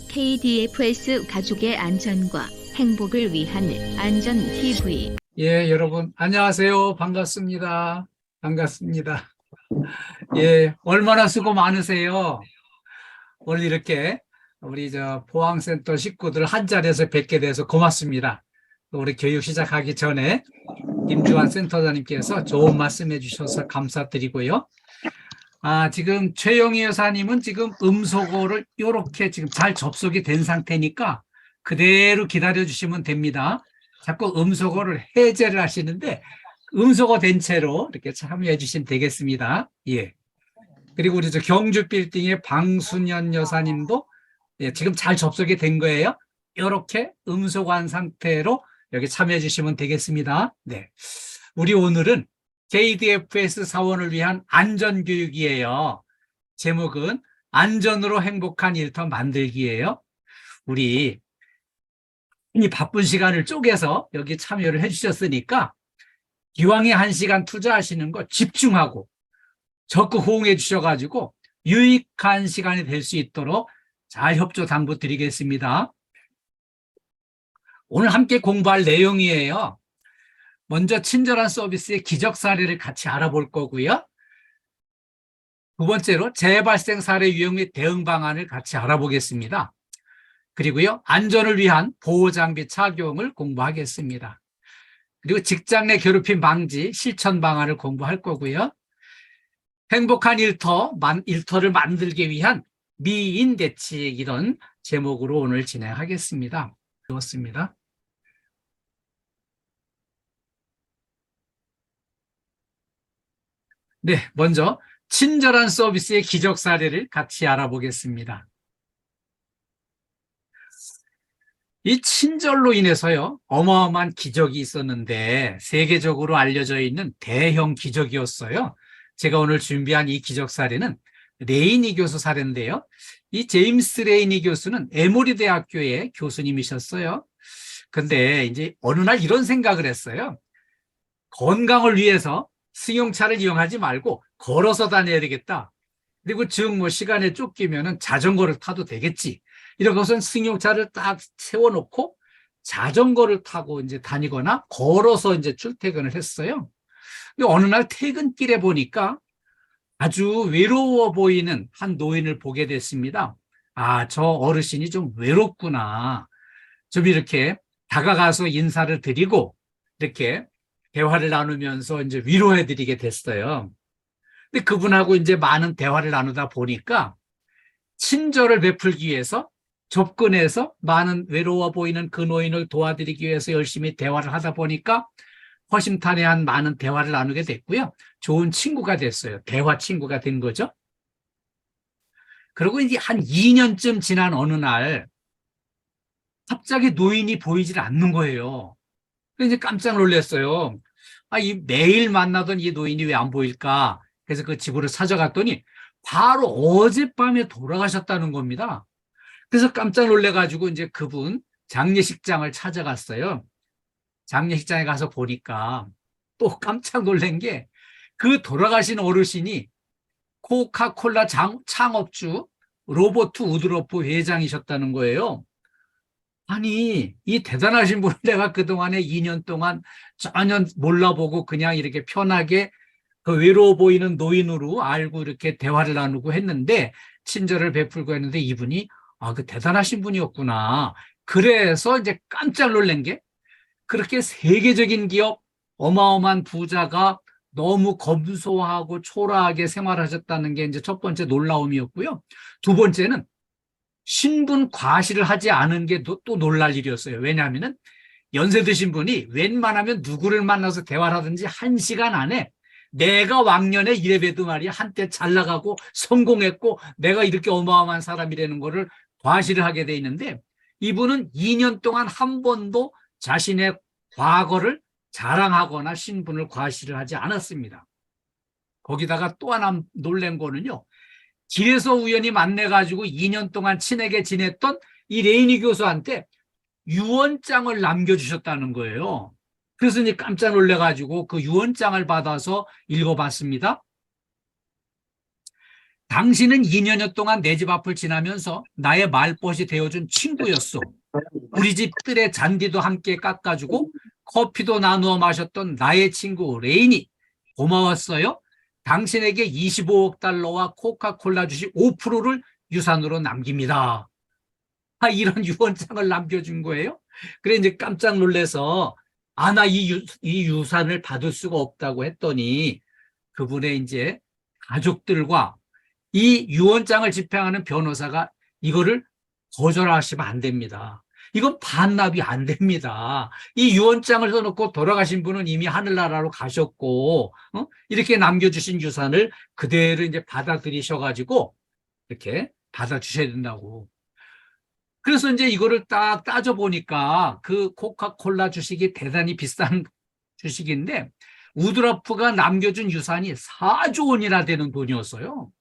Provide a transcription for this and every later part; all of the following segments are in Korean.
KDFS 가족의 안전과 행복을 위한 안전TV. 예, 여러분, 안녕하세요. 반갑습니다. 반갑습니다. 예, 얼마나 수고 많으세요. 오늘 이렇게 우리 보안센터 식구들 한 자리에서 뵙게 돼서 고맙습니다. 우리 교육 시작하기 전에 김주환 센터장님께서 좋은 말씀 해주셔서 감사드리고요. 지금 최영희 여사님은 지금 음소거를 이렇게 지금 잘 접속이 된 상태니까 그대로 기다려 주시면 됩니다. 자꾸 음소거를 해제를 하시는데 음소거 된 채로 이렇게 참여해 주시면 되겠습니다. 예. 그리고 우리 경주 빌딩의 방순현 여사님도 지금 잘 접속이 된 거예요. 이렇게 음소거한 상태로 여기 참여해 주시면 되겠습니다. 네. 우리 오늘은 KDFS 사원을 위한 안전교육이에요. 제목은 안전으로 행복한 일터 만들기예요. 우리 이 바쁜 시간을 쪼개서 여기 참여를 해주셨으니까 기왕에 1시간 투자하시는 거 집중하고 적극 호응해 주셔가지고 유익한 시간이 될 수 있도록 잘 협조 당부드리겠습니다. 오늘 함께 공부할 내용이에요. 먼저 친절한 서비스의 기적 사례를 같이 알아볼 거고요. 두 번째로 재발생 사례 유형 및 대응 방안을 같이 알아보겠습니다. 그리고요, 안전을 위한 보호장비 착용을 공부하겠습니다. 그리고 직장 내 괴롭힘 방지 실천 방안을 공부할 거고요. 행복한 일터를 만들기 위한 미인 대책, 이런 제목으로 오늘 진행하겠습니다. 좋습니다. 네, 먼저 친절한 서비스의 기적 사례를 같이 알아보겠습니다. 이 친절로 인해서요, 어마어마한 기적이 있었는데 세계적으로 알려져 있는 대형 기적이었어요. 제가 오늘 준비한 이 기적 사례는 레이니 교수 사례인데요. 이 제임스 레이니 교수는 에모리 대학교의 교수님이셨어요. 근데 이제 어느 날 이런 생각을 했어요. 건강을 위해서 승용차를 이용하지 말고 걸어서 다녀야 되겠다. 그리고 즉 시간에 쫓기면은 자전거를 타도 되겠지. 이러고선 승용차를 딱 세워놓고 자전거를 타고 이제 다니거나 걸어서 이제 출퇴근을 했어요. 근데 어느 날 퇴근길에 보니까 아주 외로워 보이는 한 노인을 보게 됐습니다. 저 어르신이 좀 외롭구나. 좀 이렇게 다가가서 인사를 드리고 이렇게 대화를 나누면서 이제 위로해 드리게 됐어요. 근데 그분하고 이제 많은 대화를 나누다 보니까 친절을 베풀기 위해서 접근해서 많은 외로워 보이는 그 노인을 도와드리기 위해서 열심히 대화를 하다 보니까 허심탄회한 많은 대화를 나누게 됐고요. 좋은 친구가 됐어요. 대화 친구가 된 거죠. 그리고 이제 한 2년쯤 지난 어느 날 갑자기 노인이 보이질 않는 거예요. 그래서 이제 깜짝 놀랐어요. 이 매일 만나던 이 노인이 왜 안 보일까? 그래서 그 집으로 찾아갔더니 바로 어젯밤에 돌아가셨다는 겁니다. 그래서 깜짝 놀래가지고 이제 그분 장례식장을 찾아갔어요. 장례식장에 가서 보니까 또 깜짝 놀란 게 그 돌아가신 어르신이 코카콜라 창업주 로버트 우드러프 회장이셨다는 거예요. 아니, 이 대단하신 분을 내가 그동안에 2년 동안 전혀 몰라보고 그냥 이렇게 편하게 그 외로워 보이는 노인으로 알고 이렇게 대화를 나누고 했는데, 친절을 베풀고 했는데 이분이 그 대단하신 분이었구나. 그래서 이제 깜짝 놀란 게, 그렇게 세계적인 기업 어마어마한 부자가 너무 검소하고 초라하게 생활하셨다는 게 이제 첫 번째 놀라움이었고요. 두 번째는 신분 과시를 하지 않은 게 또 놀랄 일이었어요. 왜냐하면 연세 드신 분이 웬만하면 누구를 만나서 대화를 하든지 1시간 안에 내가 왕년에 이래봬도 말이야 한때 잘 나가고 성공했고 내가 이렇게 어마어마한 사람이라는 거를 과시를 하게 돼 있는데, 이분은 2년 동안 한 번도 자신의 과거를 자랑하거나 신분을 과시를 하지 않았습니다. 거기다가 또 하나 놀란 거는요, 길에서 우연히 만나가지고 2년 동안 친하게 지냈던 이 레이니 교수한테 유언장을 남겨주셨다는 거예요. 그래서 이제 깜짝 놀래가지고 그 유언장을 받아서 읽어봤습니다. 당신은 2년여 동안 내 집 앞을 지나면서 나의 말벗이 되어준 친구였소. 우리 집 뜰에 잔디도 함께 깎아주고 커피도 나누어 마셨던 나의 친구 레인이 고마웠어요. 당신에게 25억 달러와 코카콜라 주식 5%를 유산으로 남깁니다. 이런 유언장을 남겨준 거예요. 그래 이제 깜짝 놀라서 나 이 유산을 받을 수가 없다고 했더니 그분의 이제 가족들과 이 유언장을 집행하는 변호사가 이거를 거절하시면 안 됩니다. 이건 반납이 안 됩니다. 이 유언장을 써놓고 돌아가신 분은 이미 하늘나라로 가셨고, 이렇게 남겨주신 유산을 그대로 이제 받아들이셔가지고 이렇게 받아주셔야 된다고. 그래서 이제 이거를 딱 따져보니까 그 코카콜라 주식이 대단히 비싼 주식인데 우드러프가 남겨준 유산이 4조 원이나 되는 돈이었어요.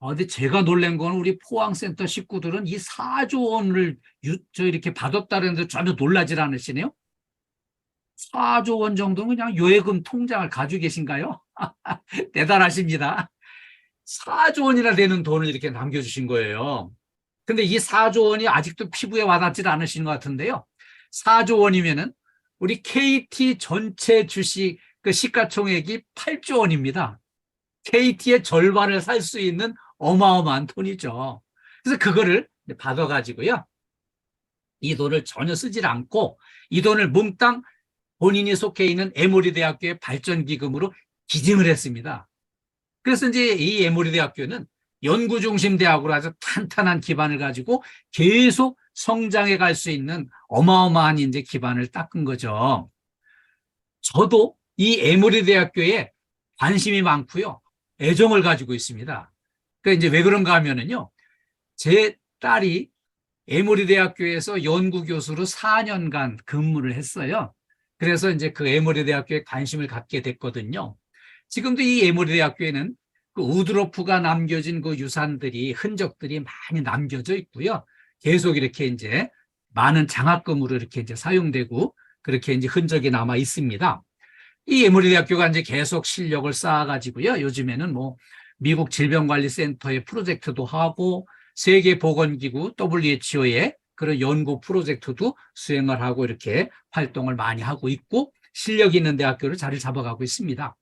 근데 제가 놀란 건 우리 포항센터 식구들은 이 4조 원을 이렇게 받았다는 데 전혀 놀라질 않으시네요. 4조 원 정도는 그냥 요예금 통장을 가지고 계신가요? 대단하십니다. 4조 원이나 되는 돈을 이렇게 남겨주신 거예요. 근데 이 4조 원이 아직도 피부에 와닿질 않으시는 것 같은데요. 4조 원이면은 우리 KT 전체 주식 그 시가총액이 8조 원입니다. KT의 절반을 살 수 있는 어마어마한 돈이죠. 그래서 그거를 받아가지고요. 이 돈을 전혀 쓰질 않고 이 돈을 몽땅 본인이 속해 있는 에모리 대학교의 발전기금으로 기증을 했습니다. 그래서 이제 이 에모리 대학교는 연구중심 대학으로 아주 탄탄한 기반을 가지고 계속 성장해 갈 수 있는 어마어마한 이제 기반을 닦은 거죠. 저도 이 에모리 대학교에 관심이 많고요. 애정을 가지고 있습니다. 그러니까 이제 왜 그런가 하면은요. 제 딸이 에모리 대학교에서 연구교수로 4년간 근무를 했어요. 그래서 이제 그 에모리 대학교에 관심을 갖게 됐거든요. 지금도 이 에모리 대학교에는 그 우드로프가 남겨진 그 유산들이 흔적들이 많이 남겨져 있고요. 계속 이렇게 이제 많은 장학금으로 이렇게 이제 사용되고 그렇게 이제 흔적이 남아 있습니다. 이 에모리 대학교가 이제 계속 실력을 쌓아가지고요. 요즘에는 뭐 미국 질병관리센터의 프로젝트도 하고 세계보건기구 WHO의 그런 연구 프로젝트도 수행을 하고 이렇게 활동을 많이 하고 있고 실력 있는 대학교를 자리 잡아가고 있습니다.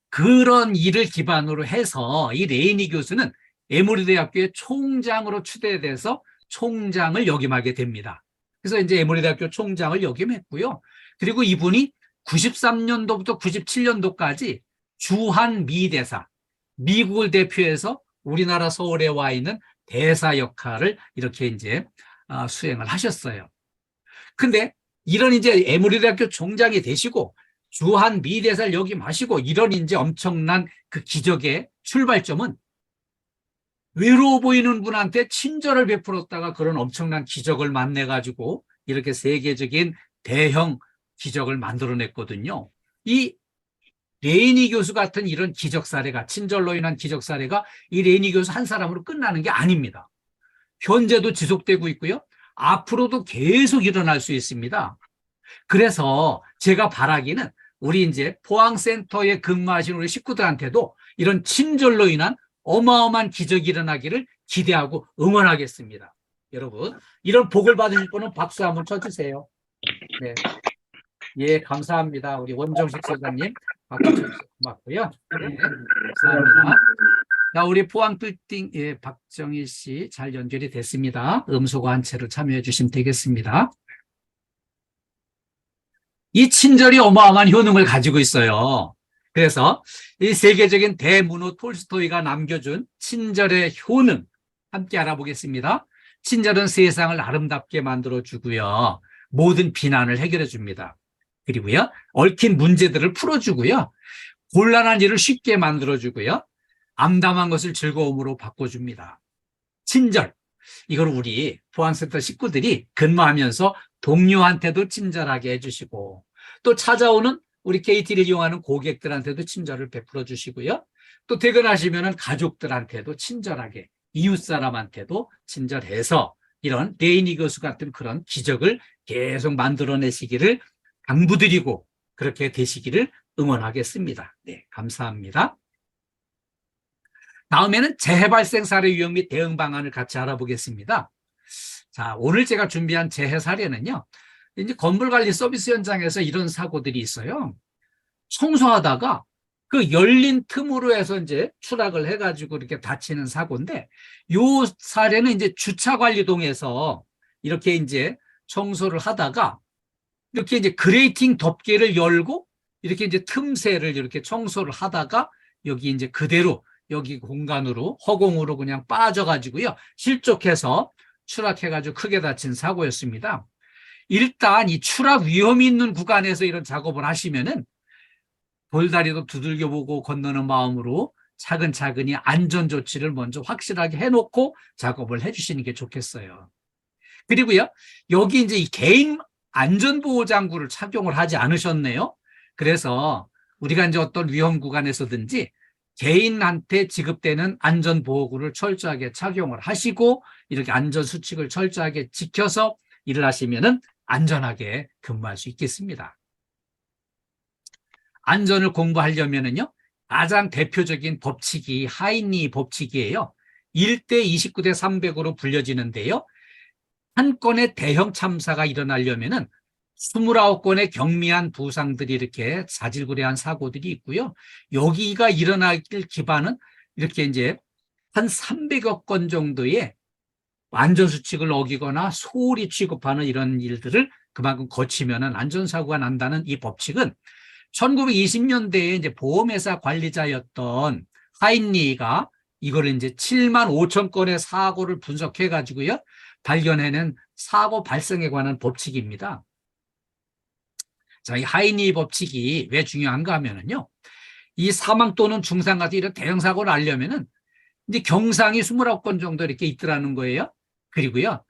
그런 일을 기반으로 해서 이 레이니 교수는 에모리 대학교의 총장으로 추대돼서 총장을 역임하게 됩니다. 그래서 이제 에모리 대학교 총장을 역임했고요. 그리고 이분이 93년도부터 97년도까지 주한 미 대사, 미국을 대표해서 우리나라 서울에 와 있는 대사 역할을 이렇게 이제 수행을 하셨어요. 근데 이런 이제 에모리 대학교 총장이 되시고 주한 미 대사를 역임하시고 이런 이제 엄청난 그 기적의 출발점은 외로워 보이는 분한테 친절을 베풀었다가 그런 엄청난 기적을 만나가지고 이렇게 세계적인 대형 기적을 만들어냈거든요. 이 레이니 교수 같은 이런 기적 사례가 친절로 인한 기적 사례가 이 레이니 교수 한 사람으로 끝나는 게 아닙니다. 현재도 지속되고 있고요. 앞으로도 계속 일어날 수 있습니다. 그래서 제가 바라기는 우리 이제 포항센터에 근무하시는 우리 식구들한테도 이런 친절로 인한 어마어마한 기적이 일어나기를 기대하고 응원하겠습니다. 여러분, 이런 복을 받으실 분은 박수 한번 쳐주세요. 네. 예, 감사합니다. 우리 원정식 소장님 박수 쳐주셔서 고맙고요. 네, 감사합니다. 자, 우리 포항빌딩 예, 박정희 씨 잘 연결이 됐습니다. 음소거 한 채로 참여해 주시면 되겠습니다. 이 친절이 어마어마한 효능을 가지고 있어요. 그래서 이 세계적인 대문호 톨스토이가 남겨준 친절의 효능 함께 알아보겠습니다. 친절은 세상을 아름답게 만들어주고요. 모든 비난을 해결해 줍니다. 그리고요, 얽힌 문제들을 풀어주고요. 곤란한 일을 쉽게 만들어주고요. 암담한 것을 즐거움으로 바꿔줍니다. 친절, 이걸 우리 포항센터 식구들이 근무하면서 동료한테도 친절하게 해주시고 또 찾아오는 우리 KT를 이용하는 고객들한테도 친절을 베풀어 주시고요. 또 퇴근하시면 가족들한테도 친절하게, 이웃사람한테도 친절해서 이런 레이니 교수 같은 그런 기적을 계속 만들어내시기를 당부드리고 그렇게 되시기를 응원하겠습니다. 네, 감사합니다. 다음에는 재해 발생 사례 유형 및 대응 방안을 같이 알아보겠습니다. 자, 오늘 제가 준비한 재해 사례는요. 이제 건물 관리 서비스 현장에서 이런 사고들이 있어요. 청소하다가 그 열린 틈으로 해서 이제 추락을 해가지고 이렇게 다치는 사고인데, 요 사례는 이제 주차관리동에서 이렇게 이제 청소를 하다가 이렇게 이제 그레이팅 덮개를 열고 이렇게 이제 틈새를 이렇게 청소를 하다가 여기 이제 그대로 여기 공간으로 허공으로 그냥 빠져가지고요. 실족해서 추락해가지고 크게 다친 사고였습니다. 일단 이 추락 위험이 있는 구간에서 이런 작업을 하시면은 돌다리도 두들겨보고 건너는 마음으로 차근차근히 안전조치를 먼저 확실하게 해놓고 작업을 해주시는 게 좋겠어요. 그리고요, 여기 이제 이 개인 안전보호장구를 착용을 하지 않으셨네요. 그래서 우리가 이제 어떤 위험 구간에서든지 개인한테 지급되는 안전보호구를 철저하게 착용을 하시고 이렇게 안전수칙을 철저하게 지켜서 일을 하시면은 안전하게 근무할 수 있겠습니다. 안전을 공부하려면은요, 가장 대표적인 법칙이 하이니 법칙이에요. 1대 29대 300으로 불려지는데요. 한 건의 대형 참사가 일어나려면은 29건의 경미한 부상들이 이렇게 자질구레한 사고들이 있고요. 여기가 일어나길 기반은 이렇게 이제 한 300여 건 정도의 안전수칙을 어기거나 소홀히 취급하는 이런 일들을 그만큼 거치면은 안전사고가 난다는 이 법칙은 1920년대에 이제 보험회사 관리자였던 하인리가 이거를 이제 7만 5천 건의 사고를 분석해 가지고요. 발견해낸 사고 발생에 관한 법칙입니다. 자, 이 하이니 법칙이 왜 중요한가 하면은요. 이 사망 또는 중상 같은 이런 대형 사고를 알려면은 이제 경상이 29건 정도 이렇게 있더라는 거예요. 그리고요.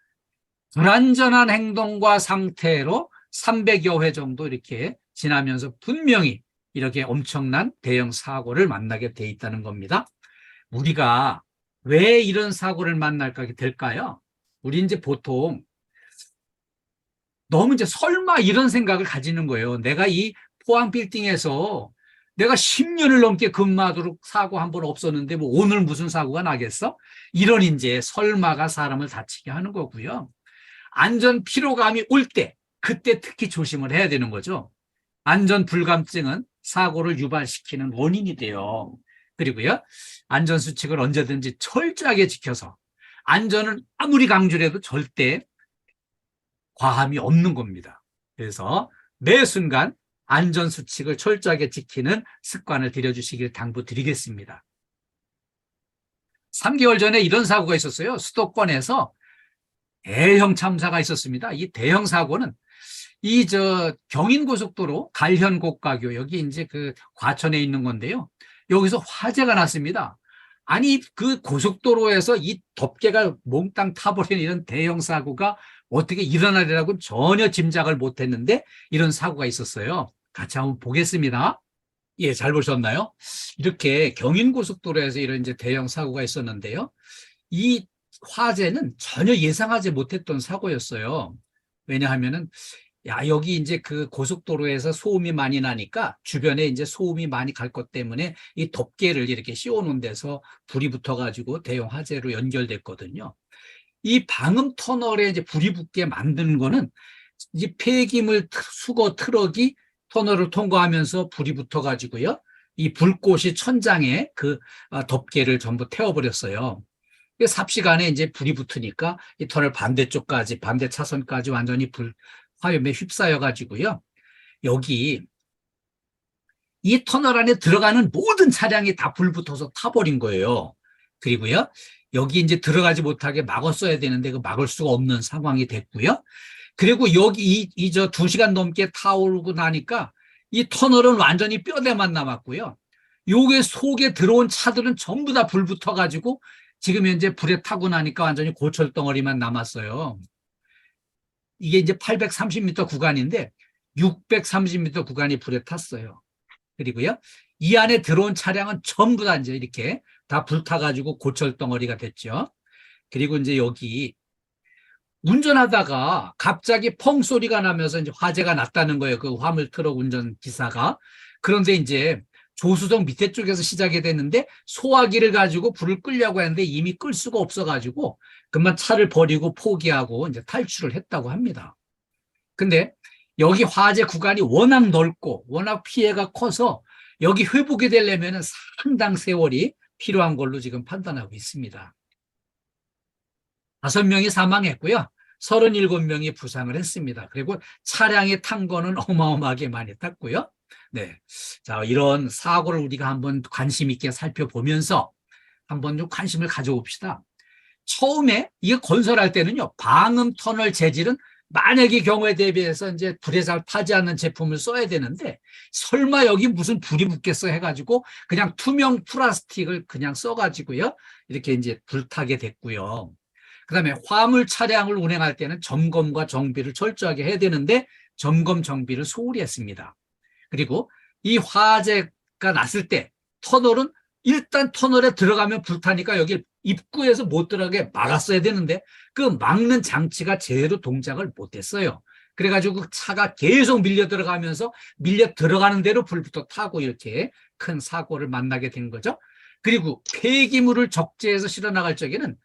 불안전한 행동과 상태로 300여 회 정도 이렇게 지나면서 분명히 이렇게 엄청난 대형 사고를 만나게 돼 있다는 겁니다. 우리가 왜 이런 사고를 만날까 될까요? 우리 이제 보통 너무 이제 설마 이런 생각을 가지는 거예요. 내가 이 포항 빌딩에서 내가 10년을 넘게 근무하도록 사고 한 번 없었는데 뭐 오늘 무슨 사고가 나겠어? 이런 이제 설마가 사람을 다치게 하는 거고요. 안전 피로감이 올 때, 그때 특히 조심을 해야 되는 거죠. 안전 불감증은 사고를 유발시키는 원인이 돼요. 그리고요, 안전 수칙을 언제든지 철저하게 지켜서 안전은 아무리 강조를 해도 절대 과함이 없는 겁니다. 그래서 매 순간 안전 수칙을 철저하게 지키는 습관을 들여주시길 당부드리겠습니다. 3개월 전에 이런 사고가 있었어요. 수도권에서 대형 참사가 있었습니다. 이 대형 사고는 경인고속도로 갈현곡가교 여기 이제 그 과천에 있는 건데요. 여기서 화재가 났습니다. 아니 그 고속도로에서 이 덮개가 몽땅 타버리는 이런 대형 사고가 어떻게 일어나리라고 전혀 짐작을 못했는데 이런 사고가 있었어요. 같이 한번 보겠습니다. 예, 잘 보셨나요? 이렇게 경인고속도로에서 이런 이제 대형 사고가 있었는데요. 이 화재는 전혀 예상하지 못했던 사고였어요. 왜냐하면은 여기 이제 그 고속도로에서 소음이 많이 나니까 주변에 이제 소음이 많이 갈 것 때문에 이 덮개를 이렇게 씌워놓은 데서 불이 붙어가지고 대형 화재로 연결됐거든요. 이 방음 터널에 이제 불이 붙게 만드는 거는 이 폐기물 수거 트럭이 터널을 통과하면서 불이 붙어가지고요. 이 불꽃이 천장에 그 덮개를 전부 태워버렸어요. 삽시간에 이제 불이 붙으니까 이 터널 반대쪽까지, 반대 차선까지 완전히 화염에 휩싸여 가지고요. 여기 이 터널 안에 들어가는 모든 차량이 다 불붙어서 타버린 거예요. 그리고요. 여기 이제 들어가지 못하게 막았어야 되는데 그 막을 수가 없는 상황이 됐고요. 그리고 여기 2시간 넘게 타오르고 나니까 이 터널은 완전히 뼈대만 남았고요. 요게 속에 들어온 차들은 전부 다 불붙어 가지고 지금 현재 불에 타고 나니까 완전히 고철 덩어리만 남았어요. 이게 이제 830m 구간인데 630m 구간이 불에 탔어요. 그리고요, 이 안에 들어온 차량은 전부 다 이제 이렇게 다 불타가지고 고철 덩어리가 됐죠. 그리고 이제 여기 운전하다가 갑자기 펑 소리가 나면서 이제 화재가 났다는 거예요. 그 화물 트럭 운전 기사가. 그런데 이제 조수석 밑에 쪽에서 시작이 됐는데 소화기를 가지고 불을 끄려고 했는데 이미 끌 수가 없어가지고 그만 차를 버리고 포기하고 이제 탈출을 했다고 합니다. 근데 여기 화재 구간이 워낙 넓고 워낙 피해가 커서 여기 회복이 되려면 상당 세월이 필요한 걸로 지금 판단하고 있습니다. 5명이 사망했고요. 37명이 부상을 했습니다. 그리고 차량에 탄 거는 어마어마하게 많이 탔고요. 네. 자, 이런 사고를 우리가 한번 관심 있게 살펴보면서 한번 좀 관심을 가져봅시다. 처음에 이게 건설할 때는요, 방음 터널 재질은 만약의 경우에 대비해서 이제 불에 잘 타지 않는 제품을 써야 되는데 설마 여기 무슨 불이 붙겠어 해가지고 그냥 투명 플라스틱을 그냥 써가지고요, 이렇게 이제 불타게 됐고요. 그다음에 화물 차량을 운행할 때는 점검과 정비를 철저하게 해야 되는데 점검 정비를 소홀히 했습니다. 그리고 이 화재가 났을 때 터널은 일단 터널에 들어가면 불타니까 여기 입구에서 못 들어가게 막았어야 되는데 그 막는 장치가 제대로 동작을 못했어요. 그래가지고 그 차가 계속 밀려 들어가면서 밀려 들어가는 대로 불부터 타고 이렇게 큰 사고를 만나게 된 거죠. 그리고 폐기물을 적재해서 실어 나갈 적에는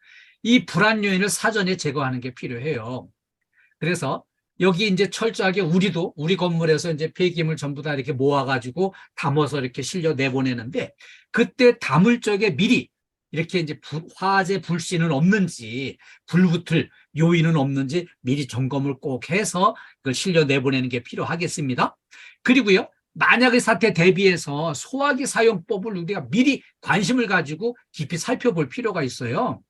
이 불안 요인을 사전에 제거하는 게 필요해요. 그래서 여기 이제 철저하게 우리도 우리 건물에서 이제 폐기물 전부 다 이렇게 모아가지고 담아서 이렇게 실려 내보내는데 그때 담을 적에 미리 이렇게 이제 화재 불씨는 없는지 불붙을 요인은 없는지 미리 점검을 꼭 해서 그걸 실려 내보내는 게 필요하겠습니다. 그리고요, 만약의 사태 대비해서 소화기 사용법을 우리가 미리 관심을 가지고 깊이 살펴볼 필요가 있어요.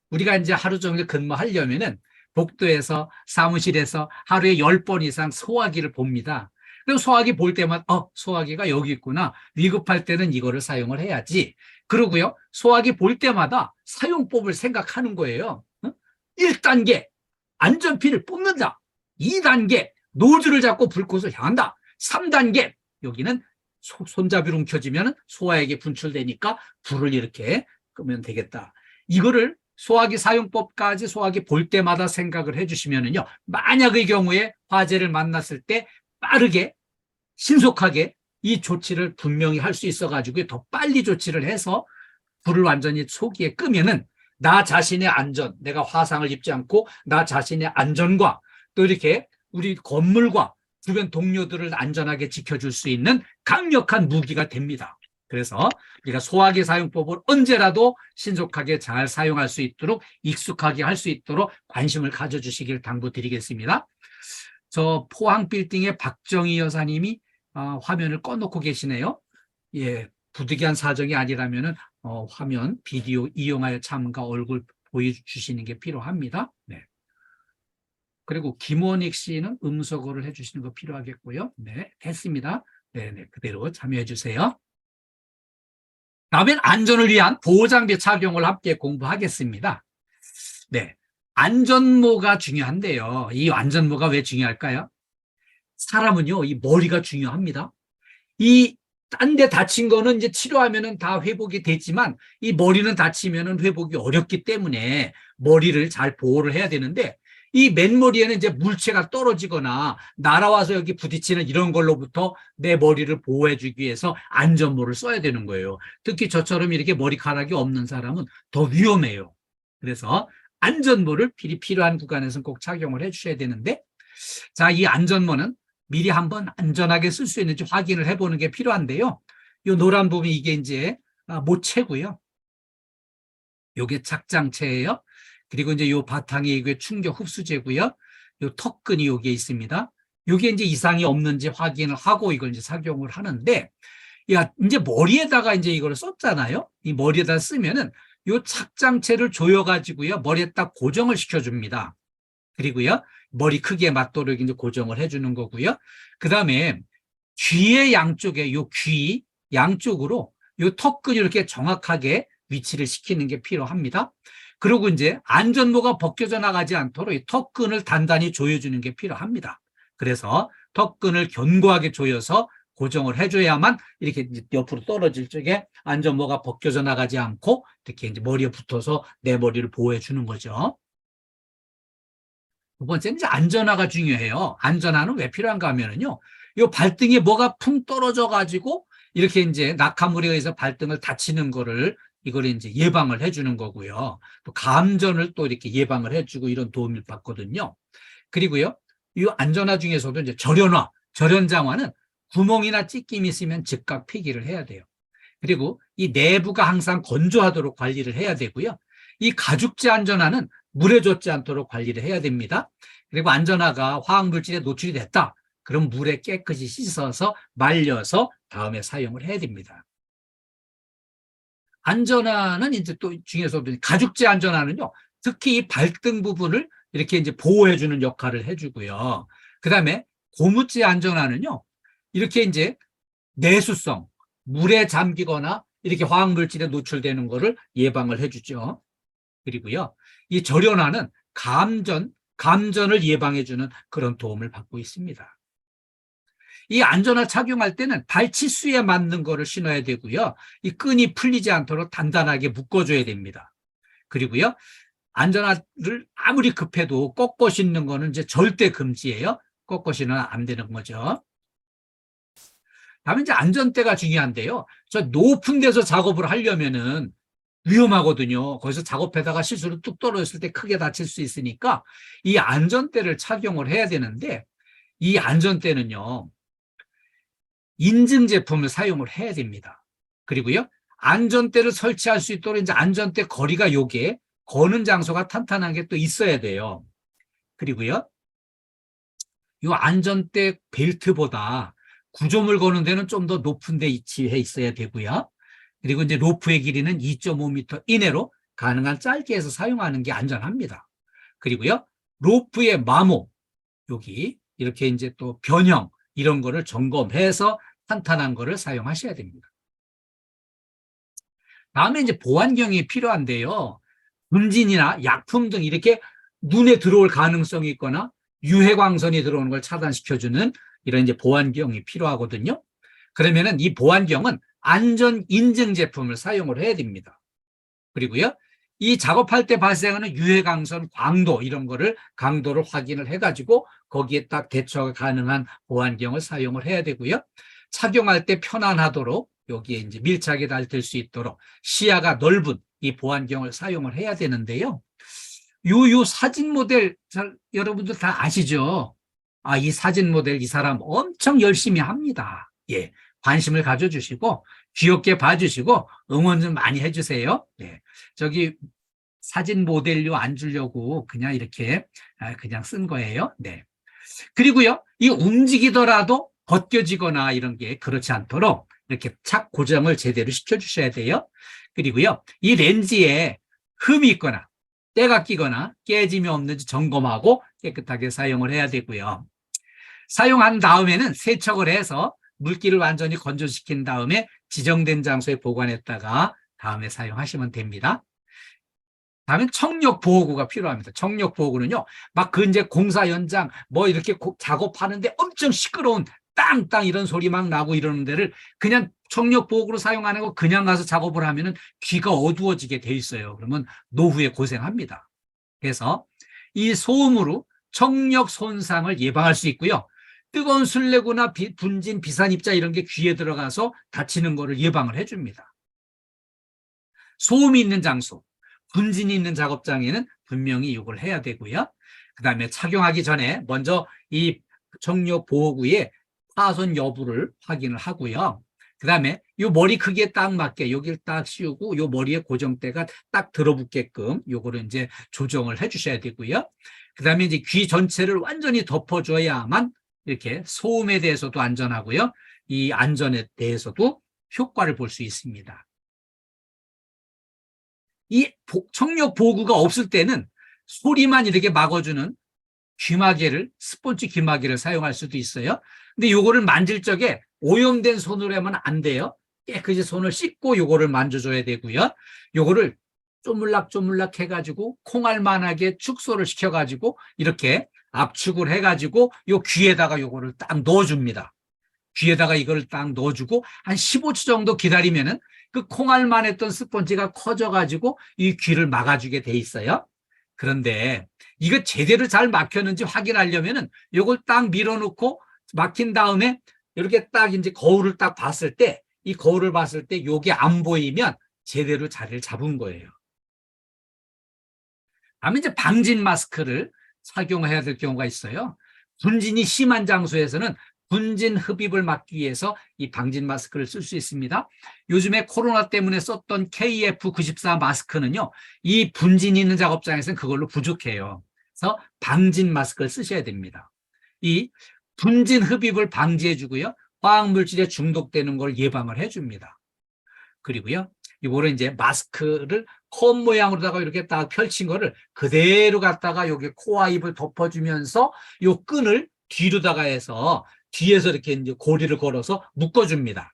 우리가 이제 하루 종일 근무하려면은 복도에서 사무실에서 하루에 10번 이상 소화기를 봅니다. 그럼 소화기 볼 때마다 소화기가 여기 있구나. 위급할 때는 이거를 사용을 해야지. 그러고요. 소화기 볼 때마다 사용법을 생각하는 거예요. 1단계 안전핀을 뽑는다. 2단계 노즐을 잡고 불꽃을 향한다. 3단계 여기는 손잡이로 움켜쥐면 소화액이 분출되니까 불을 이렇게 끄면 되겠다. 이거를 소화기 사용법까지 소화기 볼 때마다 생각을 해주시면은요, 만약의 경우에 화재를 만났을 때 빠르게 신속하게 이 조치를 분명히 할 수 있어가지고 더 빨리 조치를 해서 불을 완전히 초기에 끄면은 나 자신의 안전, 내가 화상을 입지 않고 나 자신의 안전과 또 이렇게 우리 건물과 주변 동료들을 안전하게 지켜줄 수 있는 강력한 무기가 됩니다. 그래서 우리가 소화기 사용법을 언제라도 신속하게 잘 사용할 수 있도록 익숙하게 할 수 있도록 관심을 가져주시길 당부드리겠습니다. 저 포항 빌딩의 박정희 여사님이 화면을 꺼놓고 계시네요. 예, 부득이한 사정이 아니라면은 화면 비디오 이용하여 참가 얼굴 보여주시는 게 필요합니다. 네. 그리고 김원익 씨는 음소거를 해주시는 거 필요하겠고요. 네, 했습니다. 네, 그대로 참여해 주세요. 다음엔 안전을 위한 보호장비 착용을 함께 공부하겠습니다. 네, 안전모가 중요한데요. 이 안전모가 왜 중요할까요? 사람은요, 이 머리가 중요합니다. 이 딴 데 다친 거는 이제 치료하면은 다 회복이 되지만 이 머리는 다치면은 회복이 어렵기 때문에 머리를 잘 보호를 해야 되는데 이 맨머리에는 이제 물체가 떨어지거나 날아와서 여기 부딪히는 이런 걸로부터 내 머리를 보호해주기 위해서 안전모를 써야 되는 거예요. 특히 저처럼 이렇게 머리카락이 없는 사람은 더 위험해요. 그래서 안전모를 필요한 구간에서는 꼭 착용을 해주셔야 되는데, 자, 이 안전모는 미리 한번 안전하게 쓸 수 있는지 확인을 해보는 게 필요한데요. 이 노란 부분이 이게 이제 모체고요. 요게 착장체예요. 그리고 이제 요 바탕이 이게 충격 흡수제고요. 요 턱끈이 여기에 있습니다. 요게 이제 이상이 없는지 확인을 하고 이걸 이제 착용을 하는데, 야, 이제 머리에다가 이제 이걸 썼잖아요. 이 머리에다 쓰면은 요 착장체를 조여가지고요. 머리에 딱 고정을 시켜줍니다. 그리고요. 머리 크기에 맞도록 이제 고정을 해주는 거고요. 그 다음에 귀의 양쪽에 요 귀 양쪽으로 요 턱끈이 이렇게 정확하게 위치를 시키는 게 필요합니다. 그리고 이제 안전모가 벗겨져 나가지 않도록 이 턱끈을 단단히 조여주는 게 필요합니다. 그래서 턱끈을 견고하게 조여서 고정을 해줘야만 이렇게 이제 옆으로 떨어질 적에 안전모가 벗겨져 나가지 않고 이렇게 이제 머리에 붙어서 내 머리를 보호해 주는 거죠. 두 번째는 이제 안전화가 중요해요. 안전화는 왜 필요한가 하면은요, 이 발등에 뭐가 풍 떨어져 가지고 이렇게 이제 낙하물에 의해서 발등을 다치는 거를 이걸 이제 예방을 해주는 거고요. 또 감전을 또 이렇게 예방을 해주고 이런 도움을 받거든요. 그리고요, 이 안전화 중에서도 이제 절연장화는 구멍이나 찢김이 있으면 즉각 폐기를 해야 돼요. 그리고 이 내부가 항상 건조하도록 관리를 해야 되고요. 이 가죽재 안전화는 물에 젖지 않도록 관리를 해야 됩니다. 그리고 안전화가 화학물질에 노출이 됐다. 그럼 물에 깨끗이 씻어서 말려서 다음에 사용을 해야 됩니다. 안전화는 이제 또 중에서도 가죽재 안전화는요, 특히 이 발등 부분을 이렇게 이제 보호해주는 역할을 해주고요. 그 다음에 고무재 안전화는요, 이렇게 이제 내수성, 물에 잠기거나 이렇게 화학물질에 노출되는 것을 예방을 해주죠. 그리고요, 이 절연화는 감전을 예방해주는 그런 도움을 받고 있습니다. 이 안전화 착용할 때는 발치수에 맞는 거를 신어야 되고요. 이 끈이 풀리지 않도록 단단하게 묶어줘야 됩니다. 그리고요, 안전화를 아무리 급해도 꺾어 신는 거는 이제 절대 금지예요. 꺾어 신으면 안 되는 거죠. 다음에 이제 안전대가 중요한데요. 저 높은 데서 작업을 하려면은 위험하거든요. 거기서 작업하다가 실수로 뚝 떨어졌을 때 크게 다칠 수 있으니까 이 안전대를 착용을 해야 되는데, 이 안전대는요, 인증 제품을 사용을 해야 됩니다. 그리고요, 안전대를 설치할 수 있도록 이제 안전대 거리가 요게 거는 장소가 탄탄한 게 또 있어야 돼요. 그리고요, 요 안전대 벨트보다 구조물 거는 데는 좀 더 높은 데 위치해 있어야 되고요. 그리고 이제 로프의 길이는 2.5m 이내로 가능한 짧게 해서 사용하는 게 안전합니다. 그리고요, 로프의 마모, 여기 이렇게 이제 또 변형 이런 거를 점검해서 탄탄한 거를 사용하셔야 됩니다. 다음에 이제 보안경이 필요한데요. 분진이나 약품 등 이렇게 눈에 들어올 가능성이 있거나 유해광선이 들어오는 걸 차단시켜주는 이런 이제 보안경이 필요하거든요. 그러면은 이 보안경은 안전 인증 제품을 사용을 해야 됩니다. 그리고요, 이 작업할 때 발생하는 유해광선 광도 이런 거를 강도를 확인을 해가지고 거기에 딱 대처가 가능한 보안경을 사용을 해야 되고요. 착용할 때 편안하도록 여기에 이제 밀착이 잘 될 수 있도록 시야가 넓은 이 보안경을 사용을 해야 되는데요. 요 사진 모델 여러분들 다 아시죠? 아, 이 사진 모델 이 사람 엄청 열심히 합니다. 예, 관심을 가져주시고 귀엽게 봐주시고 응원 좀 많이 해주세요. 네, 저기 사진 모델료 안 주려고 그냥 이렇게 그냥 쓴 거예요. 네. 그리고요, 이 움직이더라도 벗겨지거나 이런 게 그렇지 않도록 이렇게 착 고정을 제대로 시켜주셔야 돼요. 그리고요, 이 렌즈에 흠이 있거나 때가 끼거나 깨짐이 없는지 점검하고 깨끗하게 사용을 해야 되고요. 사용한 다음에는 세척을 해서 물기를 완전히 건조시킨 다음에 지정된 장소에 보관했다가 다음에 사용하시면 됩니다. 다음엔 청력 보호구가 필요합니다. 청력 보호구는요, 막 그 이제 공사 현장 뭐 이렇게 작업하는데 엄청 시끄러운 땅땅 이런 소리 막 나고 이러는 데를 그냥 청력 보호구로 사용하는 거 그냥 가서 작업을 하면은 귀가 어두워지게 돼 있어요. 그러면 노후에 고생합니다. 그래서 이 소음으로 청력 손상을 예방할 수 있고요. 뜨거운 술래구나 분진, 비산입자 이런 게 귀에 들어가서 다치는 거를 예방을 해줍니다. 소음이 있는 장소, 분진이 있는 작업장에는 분명히 이걸 해야 되고요. 그 다음에 착용하기 전에 먼저 이 청력 보호구의 파손 여부를 확인을 하고요. 그 다음에 이 머리 크기에 딱 맞게 여기를 딱 씌우고 이 머리에 고정대가 딱 들어붙게끔 요거를 이제 조정을 해주셔야 되고요. 그 다음에 이제 귀 전체를 완전히 덮어줘야만 이렇게 소음에 대해서도 안전하고요. 이 안전에 대해서도 효과를 볼 수 있습니다. 이 청력 보호구가 없을 때는 소리만 이렇게 막아주는 귀마개를, 스폰지 귀마개를 사용할 수도 있어요. 근데 요거를 만질 적에 오염된 손으로 하면 안 돼요. 깨끗이 손을 씻고 요거를 만져줘야 되고요. 요거를 쪼물락쪼물락 해가지고 콩알만하게 축소를 시켜가지고 이렇게 압축을 해가지고 요 귀에다가 요거를 딱 넣어줍니다. 귀에다가 이걸 딱 넣어주고 한 15초 정도 기다리면은 그 콩알만 했던 스펀지가 커져가지고 이 귀를 막아주게 돼 있어요. 그런데 이거 제대로 잘 막혔는지 확인하려면은 요걸 딱 밀어놓고 막힌 다음에 이렇게 딱 이제 거울을 딱 봤을 때 이 거울을 봤을 때 요게 안 보이면 제대로 자리를 잡은 거예요. 다음에 이제 방진 마스크를 착용해야 될 경우가 있어요. 분진이 심한 장소에서는 분진 흡입을 막기 위해서 이 방진 마스크를 쓸 수 있습니다. 요즘에 코로나 때문에 썼던 KF94 마스크는요, 이 분진이 있는 작업장에서는 그걸로 부족해요. 그래서 방진 마스크를 쓰셔야 됩니다. 이 분진 흡입을 방지해 주고요, 화학물질에 중독되는 걸 예방을 해줍니다. 그리고요, 이거를 이제 마스크를 컵 모양으로다가 이렇게 딱 펼친 거를 그대로 갖다가 여기 코와 입을 덮어주면서 요 끈을 뒤로다가 해서 뒤에서 이렇게 이제 고리를 걸어서 묶어줍니다.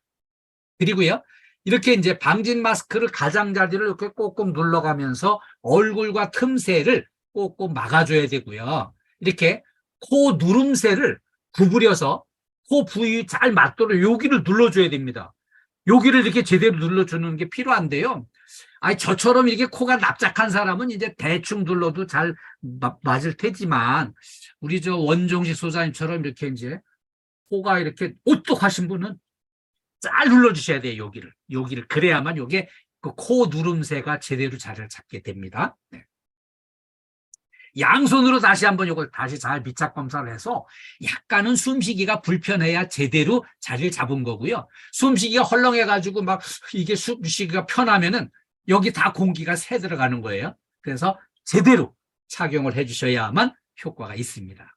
그리고요, 이렇게 이제 방진 마스크를 가장자리를 이렇게 꼭꼭 눌러가면서 얼굴과 틈새를 꼭꼭 막아줘야 되고요. 이렇게 코 누름새를 구부려서 코 부위 잘 맞도록 여기를 눌러줘야 됩니다. 여기를 이렇게 제대로 눌러주는 게 필요한데요. 아니, 저처럼 이렇게 코가 납작한 사람은 이제 대충 눌러도 잘 맞을 테지만, 우리 저 원종식 소장님처럼 이렇게 이제 코가 이렇게 오똑하신 분은 잘 눌러주셔야 돼요, 여기를. 여기를. 그래야만 요게 그 코 누름새가 제대로 자리를 잡게 됩니다. 네. 양손으로 다시 한번 이걸 다시 잘 밀착 검사를 해서 약간은 숨쉬기가 불편해야 제대로 자리를 잡은 거고요. 숨쉬기가 헐렁해가지고 막 이게 숨쉬기가 편하면은 여기 다 공기가 새 들어가는 거예요. 그래서 제대로 착용을 해주셔야만 효과가 있습니다.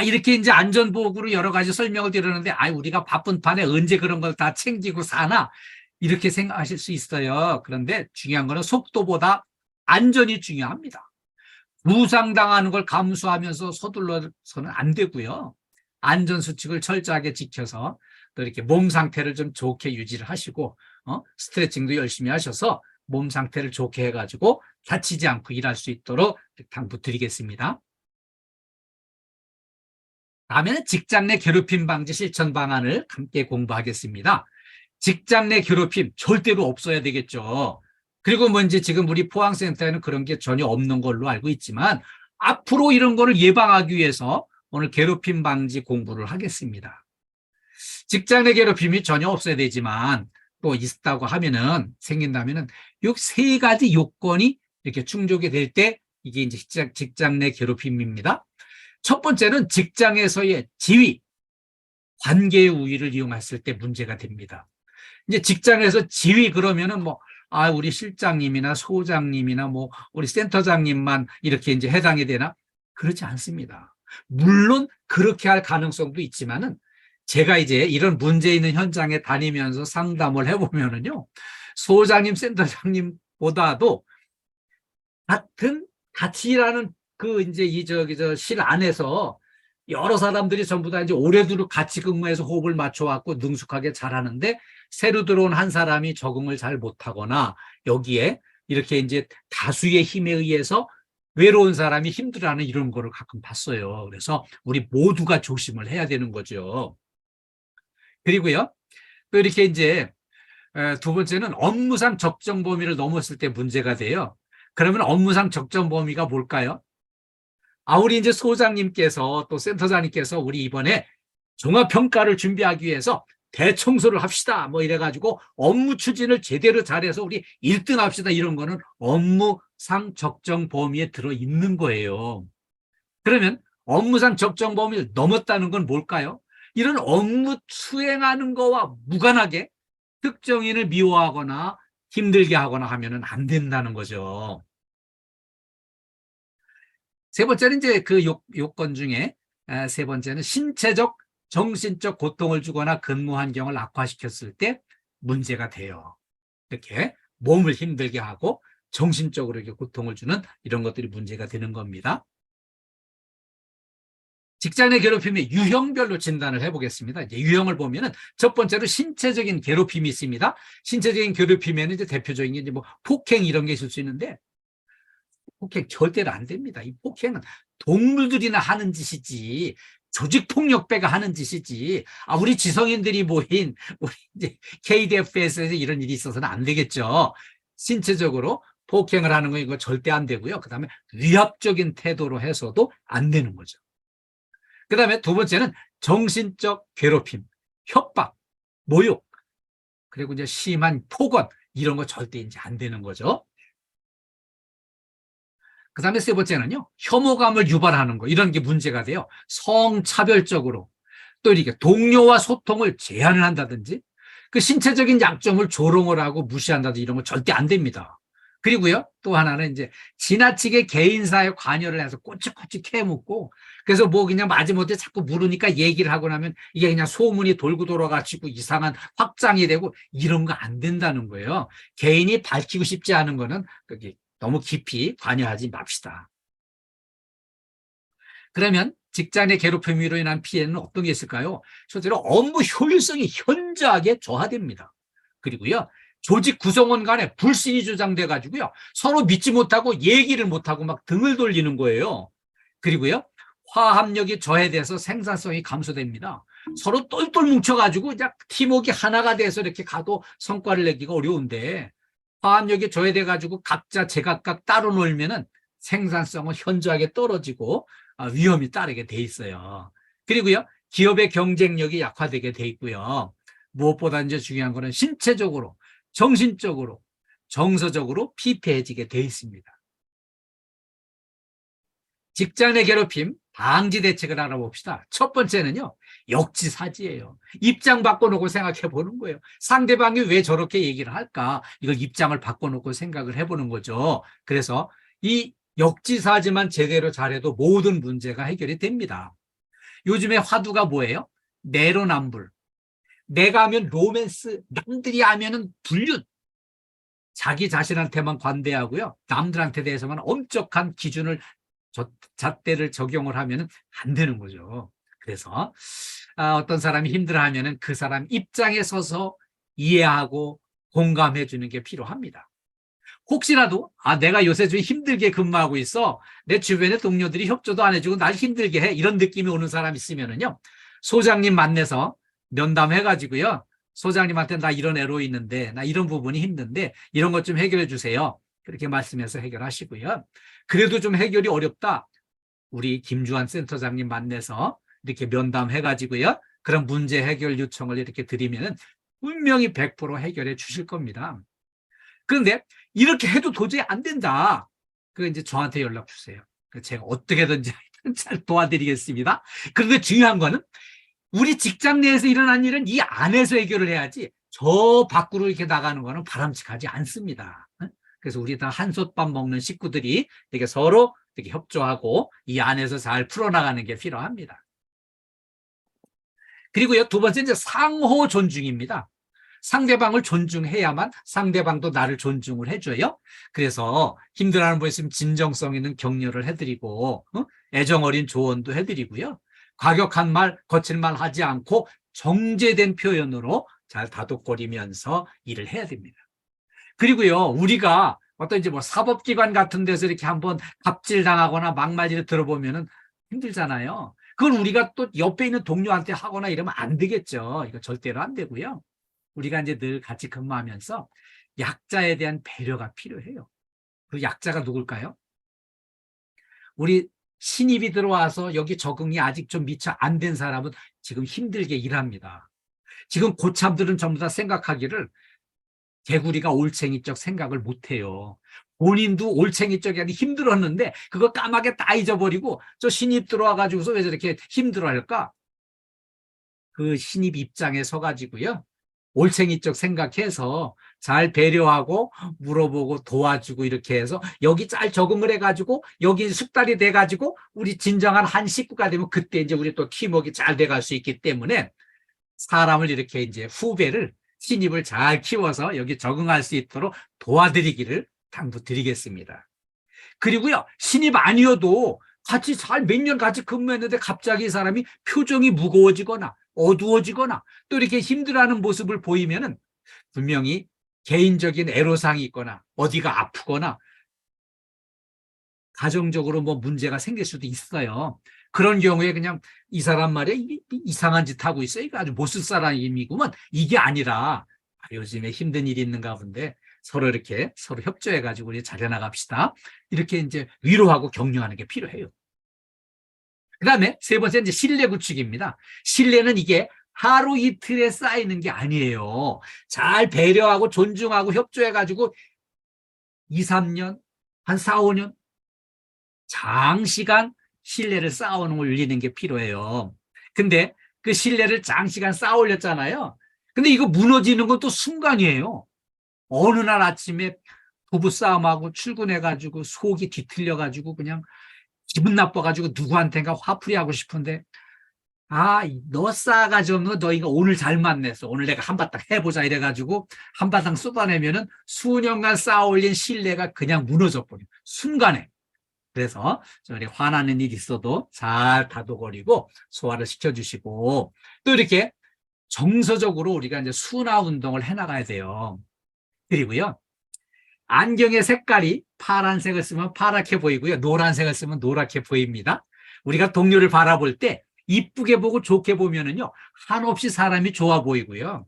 이렇게 이제 안전보호구로 여러 가지 설명을 드렸는데, 우리가 바쁜 판에 언제 그런 걸 다 챙기고 사나? 이렇게 생각하실 수 있어요. 그런데 중요한 거는 속도보다 안전이 중요합니다. 부상당하는 걸 감수하면서 서둘러서는 안 되고요. 안전수칙을 철저하게 지켜서 또 이렇게 몸 상태를 좀 좋게 유지를 하시고, 스트레칭도 열심히 하셔서 몸 상태를 좋게 해가지고 다치지 않고 일할 수 있도록 당부드리겠습니다. 다음에는 직장 내 괴롭힘 방지 실천 방안을 함께 공부하겠습니다. 직장 내 괴롭힘 절대로 없어야 되겠죠. 그리고 뭐 이제 지금 우리 포항센터에는 그런 게 전혀 없는 걸로 알고 있지만, 앞으로 이런 거를 예방하기 위해서 오늘 괴롭힘 방지 공부를 하겠습니다. 직장 내 괴롭힘이 전혀 없어야 되지만 또 있다고 하면은, 생긴다면은 요 세 가지 요건이 이렇게 충족이 될 때 이게 이제 직장 내 괴롭힘입니다. 첫 번째는 직장에서의 지위, 관계의 우위를 이용했을 때 문제가 됩니다. 이제 직장에서 지위 그러면은 뭐, 우리 실장님이나 소장님이나 뭐, 우리 센터장님만 이렇게 이제 해당이 되나? 그렇지 않습니다. 물론 그렇게 할 가능성도 있지만은, 제가 이제 이런 문제 있는 현장에 다니면서 상담을 해보면은요, 소장님, 센터장님보다도 같이 일하는 그 이제 실 안에서 여러 사람들이 전부 다 이제 오래도록 같이 근무해서 호흡을 맞춰왔고 능숙하게 잘하는데, 새로 들어온 한 사람이 적응을 잘 못하거나 여기에 이렇게 이제 다수의 힘에 의해서 외로운 사람이 힘들어하는 이런 거를 가끔 봤어요. 그래서 우리 모두가 조심을 해야 되는 거죠. 그리고요, 또 이렇게 이제 두 번째는 업무상 적정 범위를 넘었을 때 문제가 돼요. 그러면 업무상 적정 범위가 뭘까요? 우리 이제 소장님께서 또 센터장님께서 우리 이번에 종합평가를 준비하기 위해서 대청소를 합시다 뭐 이래가지고 업무 추진을 제대로 잘해서 우리 1등 합시다, 이런 거는 업무상 적정 범위에 들어있는 거예요. 그러면 업무상 적정 범위를 넘었다는 건 뭘까요? 이런 업무 수행하는 거와 무관하게 특정인을 미워하거나 힘들게 하거나 하면은 안 된다는 거죠. 세 번째는 이제 그 요건 중에 세 번째는 신체적, 정신적 고통을 주거나 근무 환경을 악화시켰을 때 문제가 돼요. 이렇게 몸을 힘들게 하고 정신적으로 이렇게 고통을 주는 이런 것들이 문제가 되는 겁니다. 직장 내 괴롭힘의 유형별로 진단을 해보겠습니다. 이제 유형을 보면은 첫 번째로 신체적인 괴롭힘이 있습니다. 신체적인 괴롭힘에는 이제 대표적인 게 이제 뭐 폭행 이런 게 있을 수 있는데, 폭행 절대로 안 됩니다. 이 폭행은 동물들이나 하는 짓이지, 조직폭력배가 하는 짓이지, 우리 지성인들이 모인 우리 이제 KDF에서 이런 일이 있어서는 안 되겠죠. 신체적으로 폭행을 하는 거 이거 절대 안 되고요. 그다음에 위압적인 태도로 해서도 안 되는 거죠. 그다음에 두 번째는 정신적 괴롭힘, 협박, 모욕, 그리고 이제 심한 폭언, 이런 거 절대 이제 안 되는 거죠. 그 다음에 세 번째는요, 혐오감을 유발하는 거, 이런 게 문제가 돼요. 성차별적으로, 또 이렇게 동료와 소통을 제한을 한다든지, 그 신체적인 약점을 조롱을 하고 무시한다든지 이런 거 절대 안 됩니다. 그리고요, 또 하나는 이제 지나치게 개인사에 관여를 해서 꼬치꼬치 캐묻고, 그래서 뭐 그냥 마지못해 자꾸 물으니까 얘기를 하고 나면 이게 그냥 소문이 돌고 돌아가지고 이상한 확장이 되고 이런 거 안 된다는 거예요. 개인이 밝히고 싶지 않은 거는 그게 너무 깊이 관여하지 맙시다. 그러면 직장 내 괴롭힘으로 인한 피해는 어떤 게 있을까요? 첫째로 업무 효율성이 현저하게 저하됩니다. 그리고요, 조직 구성원 간에 불신이 조장돼 가지고요, 서로 믿지 못하고 얘기를 못하고 막 등을 돌리는 거예요. 그리고요, 화합력이 저해돼서 생산성이 감소됩니다. 서로 똘똘 뭉쳐가지고 팀워크 하나가 돼서 이렇게 가도 성과를 내기가 어려운데, 화합력이 저해돼 가지고 각자 제각각 따로 놀면은 생산성은 현저하게 떨어지고 위험이 따르게 돼 있어요. 그리고요, 기업의 경쟁력이 약화되게 돼 있고요. 무엇보다 이제 중요한 거는 신체적으로, 정신적으로, 정서적으로 피폐해지게 돼 있습니다. 직장 내 괴롭힘 방지 대책을 알아봅시다. 첫 번째는요, 역지사지예요. 입장 바꿔놓고 생각해 보는 거예요. 상대방이 왜 저렇게 얘기를 할까? 이걸 입장을 바꿔놓고 생각을 해보는 거죠. 그래서 이 역지사지만 제대로 잘해도 모든 문제가 해결이 됩니다. 요즘에 화두가 뭐예요? 내로남불. 내가 하면 로맨스, 남들이 하면은 불륜. 자기 자신한테만 관대하고요, 남들한테 대해서만 엄격한 기준을, 잣대를 적용을 하면 안 되는 거죠. 그래서 어떤 사람이 힘들어하면 그 사람 입장에 서서 이해하고 공감해 주는 게 필요합니다. 혹시라도 내가 요새 좀 힘들게 근무하고 있어, 내 주변의 동료들이 협조도 안 해주고 날 힘들게 해, 이런 느낌이 오는 사람 있으면은요, 소장님 만나서 면담해가지고요, 소장님한테 나 이런 애로 있는데, 나 이런 부분이 힘든데 이런 것 좀 해결해 주세요, 그렇게 말씀해서 해결하시고요. 그래도 좀 해결이 어렵다, 우리 김주환 센터장님 만나서 이렇게 면담해가지고요, 그런 문제 해결 요청을 이렇게 드리면 분명히 100% 해결해 주실 겁니다. 그런데 이렇게 해도 도저히 안 된다, 그 이제 저한테 연락 주세요. 제가 어떻게든지 잘 도와드리겠습니다. 그런데 중요한 거는 우리 직장 내에서 일어난 일은 이 안에서 해결을 해야지, 저 밖으로 이렇게 나가는 거는 바람직하지 않습니다. 그래서 우리 다 한솥밥 먹는 식구들이 이렇게 서로 이렇게 협조하고 이 안에서 잘 풀어나가는 게 필요합니다. 그리고요, 두 번째 이제 상호 존중입니다. 상대방을 존중해야만 상대방도 나를 존중을 해줘요. 그래서 힘들어하는 분 있으면 진정성 있는 격려를 해드리고, 애정 어린 조언도 해드리고요. 과격한 말, 거친 말 하지 않고 정제된 표현으로 잘 다독거리면서 일을 해야 됩니다. 그리고요, 우리가 어떤 이제 뭐 사법기관 같은 데서 이렇게 한번 갑질당하거나 막말리를 들어보면은 힘들잖아요. 그걸 우리가 또 옆에 있는 동료한테 하거나 이러면 안 되겠죠. 이거 절대로 안 되고요. 우리가 이제 늘 같이 근무하면서 약자에 대한 배려가 필요해요. 그 약자가 누굴까요? 우리 신입이 들어와서 여기 적응이 아직 좀 미처 안 된 사람은 지금 힘들게 일합니다. 지금 고참들은 전부 다 생각하기를 개구리가 올챙이적 생각을 못해요. 본인도 올챙이적이 아니 힘들었는데 그거 까맣게 다 잊어버리고 저 신입 들어와가지고서 왜 저렇게 힘들어할까? 그 신입 입장에 서가지고요, 올챙이적 생각해서 잘 배려하고 물어보고 도와주고 이렇게 해서 여기 잘 적응을 해가지고 여기 숙달이 돼가지고 우리 진정한 한 식구가 되면 그때 이제 우리 또 팀워크가 잘 돼갈 수 있기 때문에 사람을 이렇게 이제 후배를, 신입을 잘 키워서 여기 적응할 수 있도록 도와드리기를 당부드리겠습니다. 그리고요, 신입 아니어도 같이 잘 몇 년 같이 근무했는데 갑자기 이 사람이 표정이 무거워지거나 어두워지거나 또 이렇게 힘들어하는 모습을 보이면은 분명히 개인적인 애로사항이 있거나 어디가 아프거나 가정적으로 뭐 문제가 생길 수도 있어요. 그런 경우에 그냥 이 사람 말이야, 이상한 짓 하고 있어, 이거 아주 못쓸 사람이구만, 이게 아니라 요즘에 힘든 일이 있는가 본데 서로 이렇게 서로 협조해가지고 우리 잘해나갑시다, 이렇게 이제 위로하고 격려하는 게 필요해요. 그 다음에 세 번째 이제 신뢰 구축입니다. 신뢰는 이게 하루 이틀에 쌓이는 게 아니에요. 잘 배려하고 존중하고 협조해가지고 2, 3년, 한 4, 5년 장시간 신뢰를 쌓아오는 걸 올리는 게 필요해요. 근데 그 신뢰를 장시간 쌓아 올렸잖아요. 근데 이거 무너지는 건 또 순간이에요. 어느 날 아침에 부부싸움하고 출근해가지고 속이 뒤틀려가지고 그냥 기분 나빠가지고 누구한테인가 화풀이하고 싶은데 너 싸가지 없는 거 너희가 오늘 잘 만났어. 오늘 내가 한바탕 해보자 이래가지고 한바탕 쏟아내면은 수년간 쌓아올린 신뢰가 그냥 무너져 버려. 순간에. 그래서 저리 화나는 일 있어도 잘 다독거리고 소화를 시켜주시고 또 이렇게 정서적으로 우리가 이제 순화 운동을 해나가야 돼요. 그리고요. 안경의 색깔이 파란색을 쓰면 파랗게 보이고요. 노란색을 쓰면 노랗게 보입니다. 우리가 동료를 바라볼 때 이쁘게 보고 좋게 보면은요. 한없이 사람이 좋아 보이고요.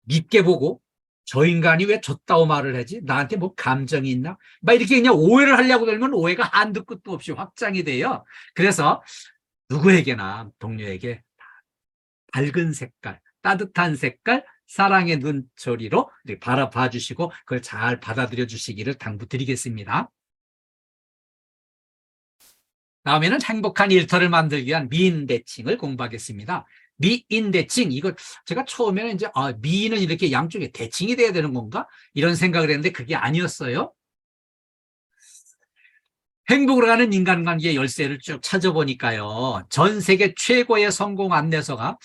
밉게 보고 저 인간이 왜 저따오 말을 하지? 나한테 뭐 감정이 있나? 막 이렇게 그냥 오해를 하려고 들면 오해가 한두 끝도 없이 확장이 돼요. 그래서 누구에게나 동료에게 밝은 색깔, 따뜻한 색깔, 사랑의 눈초리로 바라봐 주시고 그걸 잘 받아들여 주시기를 당부드리겠습니다. 다음에는 행복한 일터를 만들기 위한 미인대칭을 공부하겠습니다. 미인대칭, 이거 제가 처음에는 이제 미인은 이렇게 양쪽에 대칭이 돼야 되는 건가? 이런 생각을 했는데 그게 아니었어요. 행복으로 가는 인간관계의 열쇠를 쭉 찾아보니까요. 전 세계 최고의 성공 안내서가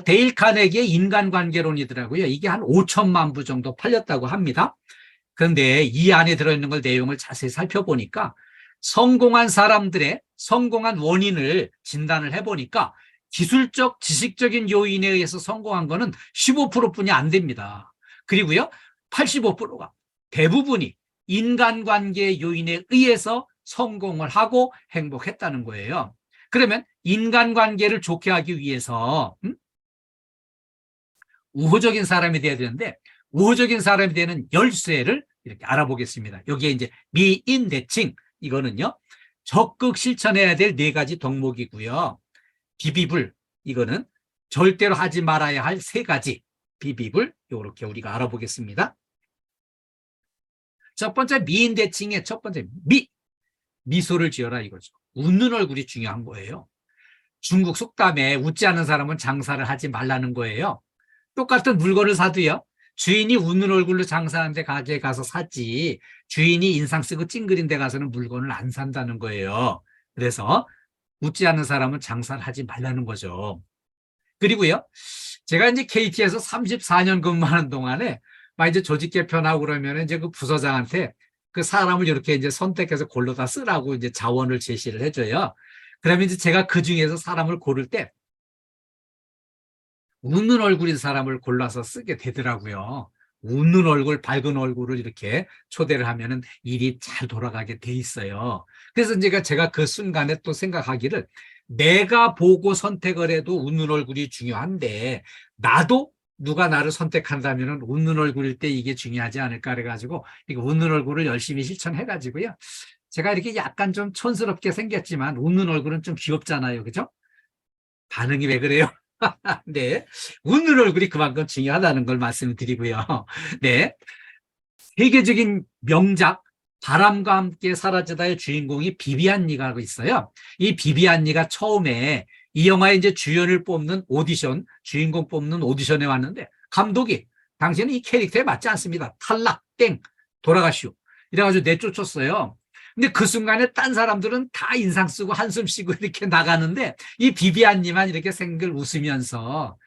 데일 카네기의 인간관계론이더라고요. 이게 한 5천만 부 정도 팔렸다고 합니다. 그런데 이 안에 들어있는 걸 내용을 자세히 살펴보니까 성공한 사람들의 성공한 원인을 진단을 해보니까 기술적, 지식적인 요인에 의해서 성공한 거는 15%뿐이 안 됩니다. 그리고요, 85%가 대부분이 인간관계 요인에 의해서 성공을 하고 행복했다는 거예요. 그러면 인간관계를 좋게 하기 위해서 우호적인 사람이 돼야 되는데 우호적인 사람이 되는 열쇠를 이렇게 알아보겠습니다. 여기에 이제 미인대칭, 이거는요 적극 실천해야 될 4가지 덕목이고요. 비비불, 이거는 절대로 하지 말아야 할 3가지 비비불, 이렇게 우리가 알아보겠습니다. 첫 번째 미인대칭의 첫 번째 미소를 지어라 이거죠. 웃는 얼굴이 중요한 거예요. 중국 속담에 웃지 않는 사람은 장사를 하지 말라는 거예요. 똑같은 물건을 사도요. 주인이 웃는 얼굴로 장사하는데 가게에 가서 사지 주인이 인상 쓰고 찡그린 데 가서는 물건을 안 산다는 거예요. 그래서 웃지 않는 사람은 장사를 하지 말라는 거죠. 그리고요. 제가 이제 KT에서 34년 근무하는 동안에 막 이제 조직 개편하고 그러면 이제 그 부서장한테 그 사람을 이렇게 이제 선택해서 골라다 쓰라고 이제 자원을 제시를 해줘요. 그러면 이제 제가 그 중에서 사람을 고를 때 웃는 얼굴인 사람을 골라서 쓰게 되더라고요. 웃는 얼굴, 밝은 얼굴을 이렇게 초대를 하면은 일이 잘 돌아가게 돼 있어요. 그래서 제가 그 순간에 또 생각하기를 내가 보고 선택을 해도 웃는 얼굴이 중요한데 나도 누가 나를 선택한다면 웃는 얼굴일 때 이게 중요하지 않을까 그래가지고 웃는 얼굴을 열심히 실천해가지고요. 제가 이렇게 약간 좀 촌스럽게 생겼지만 웃는 얼굴은 좀 귀엽잖아요. 그죠? 반응이 왜 그래요? 네. 웃는 얼굴이 그만큼 중요하다는 걸 말씀드리고요. 네. 세계적인 명작 바람과 함께 사라지다의 주인공이 비비안 리가 있어요. 이 비비안 리가 처음에 이 영화에 이제 주연을 뽑는 오디션, 주인공 뽑는 오디션에 왔는데 감독이 당신은 이 캐릭터에 맞지 않습니다. 탈락, 땡, 돌아가시오. 이래가지고 내쫓았어요. 근데 그 순간에 딴 사람들은 다 인상 쓰고 한숨 쉬고 이렇게 나가는데 이 비비안님만 이렇게 생글 웃으면서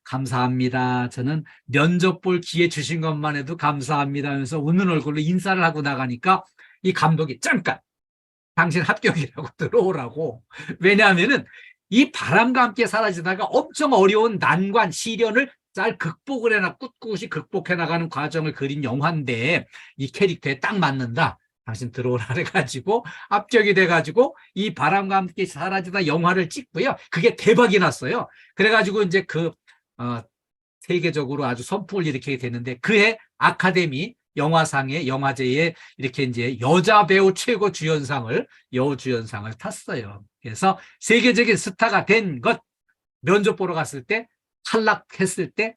감사합니다. 저는 면접 볼 기회 주신 것만 해도 감사합니다 하면서 웃는 얼굴로 인사를 하고 나가니까 이 감독이 잠깐 당신 합격이라고 들어오라고. 왜냐하면은 이 바람과 함께 사라지다가 엄청 어려운 난관, 시련을 잘 극복을 해나 꿋꿋이 극복해 나가는 과정을 그린 영화인데 이 캐릭터에 딱 맞는다. 당신 들어오라 그래가지고 합격이 돼가지고 이 바람과 함께 사라지다 영화를 찍고요. 그게 대박이 났어요. 그래가지고 이제 세계적으로 아주 선풍을 일으키게 됐는데 그해 아카데미 영화상의 영화제에 이렇게 이제 여자 배우 최고 주연상을 여우주연상을 탔어요. 그래서 세계적인 스타가 된 것 면접 보러 갔을 때 탈락했을 때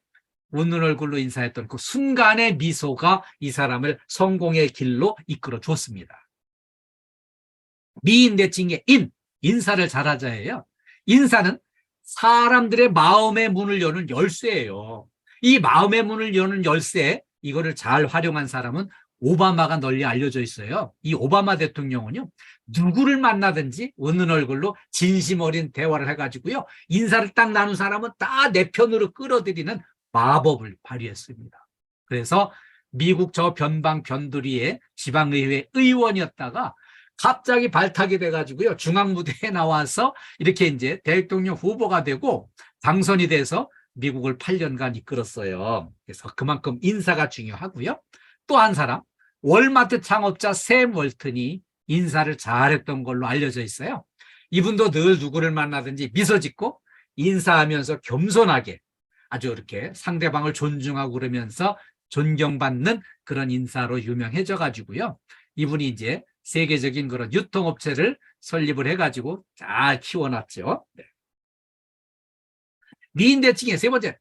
웃는 얼굴로 인사했던 그 순간의 미소가 이 사람을 성공의 길로 이끌어 줬습니다. 미인 대칭의 인사를 잘하자예요. 인사는 사람들의 마음의 문을 여는 열쇠예요. 이 마음의 문을 여는 열쇠, 이거를 잘 활용한 사람은 오바마가 널리 알려져 있어요. 이 오바마 대통령은요, 누구를 만나든지 웃는 얼굴로 진심 어린 대화를 해가지고요, 인사를 딱 나눈 사람은 다 내 편으로 끌어들이는 마법을 발휘했습니다. 그래서 미국 저 변방 변두리의 지방의회 의원이었다가 갑자기 발탁이 돼가지고요, 중앙무대에 나와서 이렇게 이제 대통령 후보가 되고 당선이 돼서 미국을 8년간 이끌었어요. 그래서 그만큼 인사가 중요하고요. 또 한 사람, 월마트 창업자 샘 월튼이 인사를 잘했던 걸로 알려져 있어요. 이분도 늘 누구를 만나든지 미소 짓고 인사하면서 겸손하게 아주 이렇게 상대방을 존중하고 그러면서 존경받는 그런 인사로 유명해져 가지고요. 이분이 이제 세계적인 그런 유통업체를 설립을 해가지고 잘 키워놨죠. 네. 미인 대칭의 세 번째,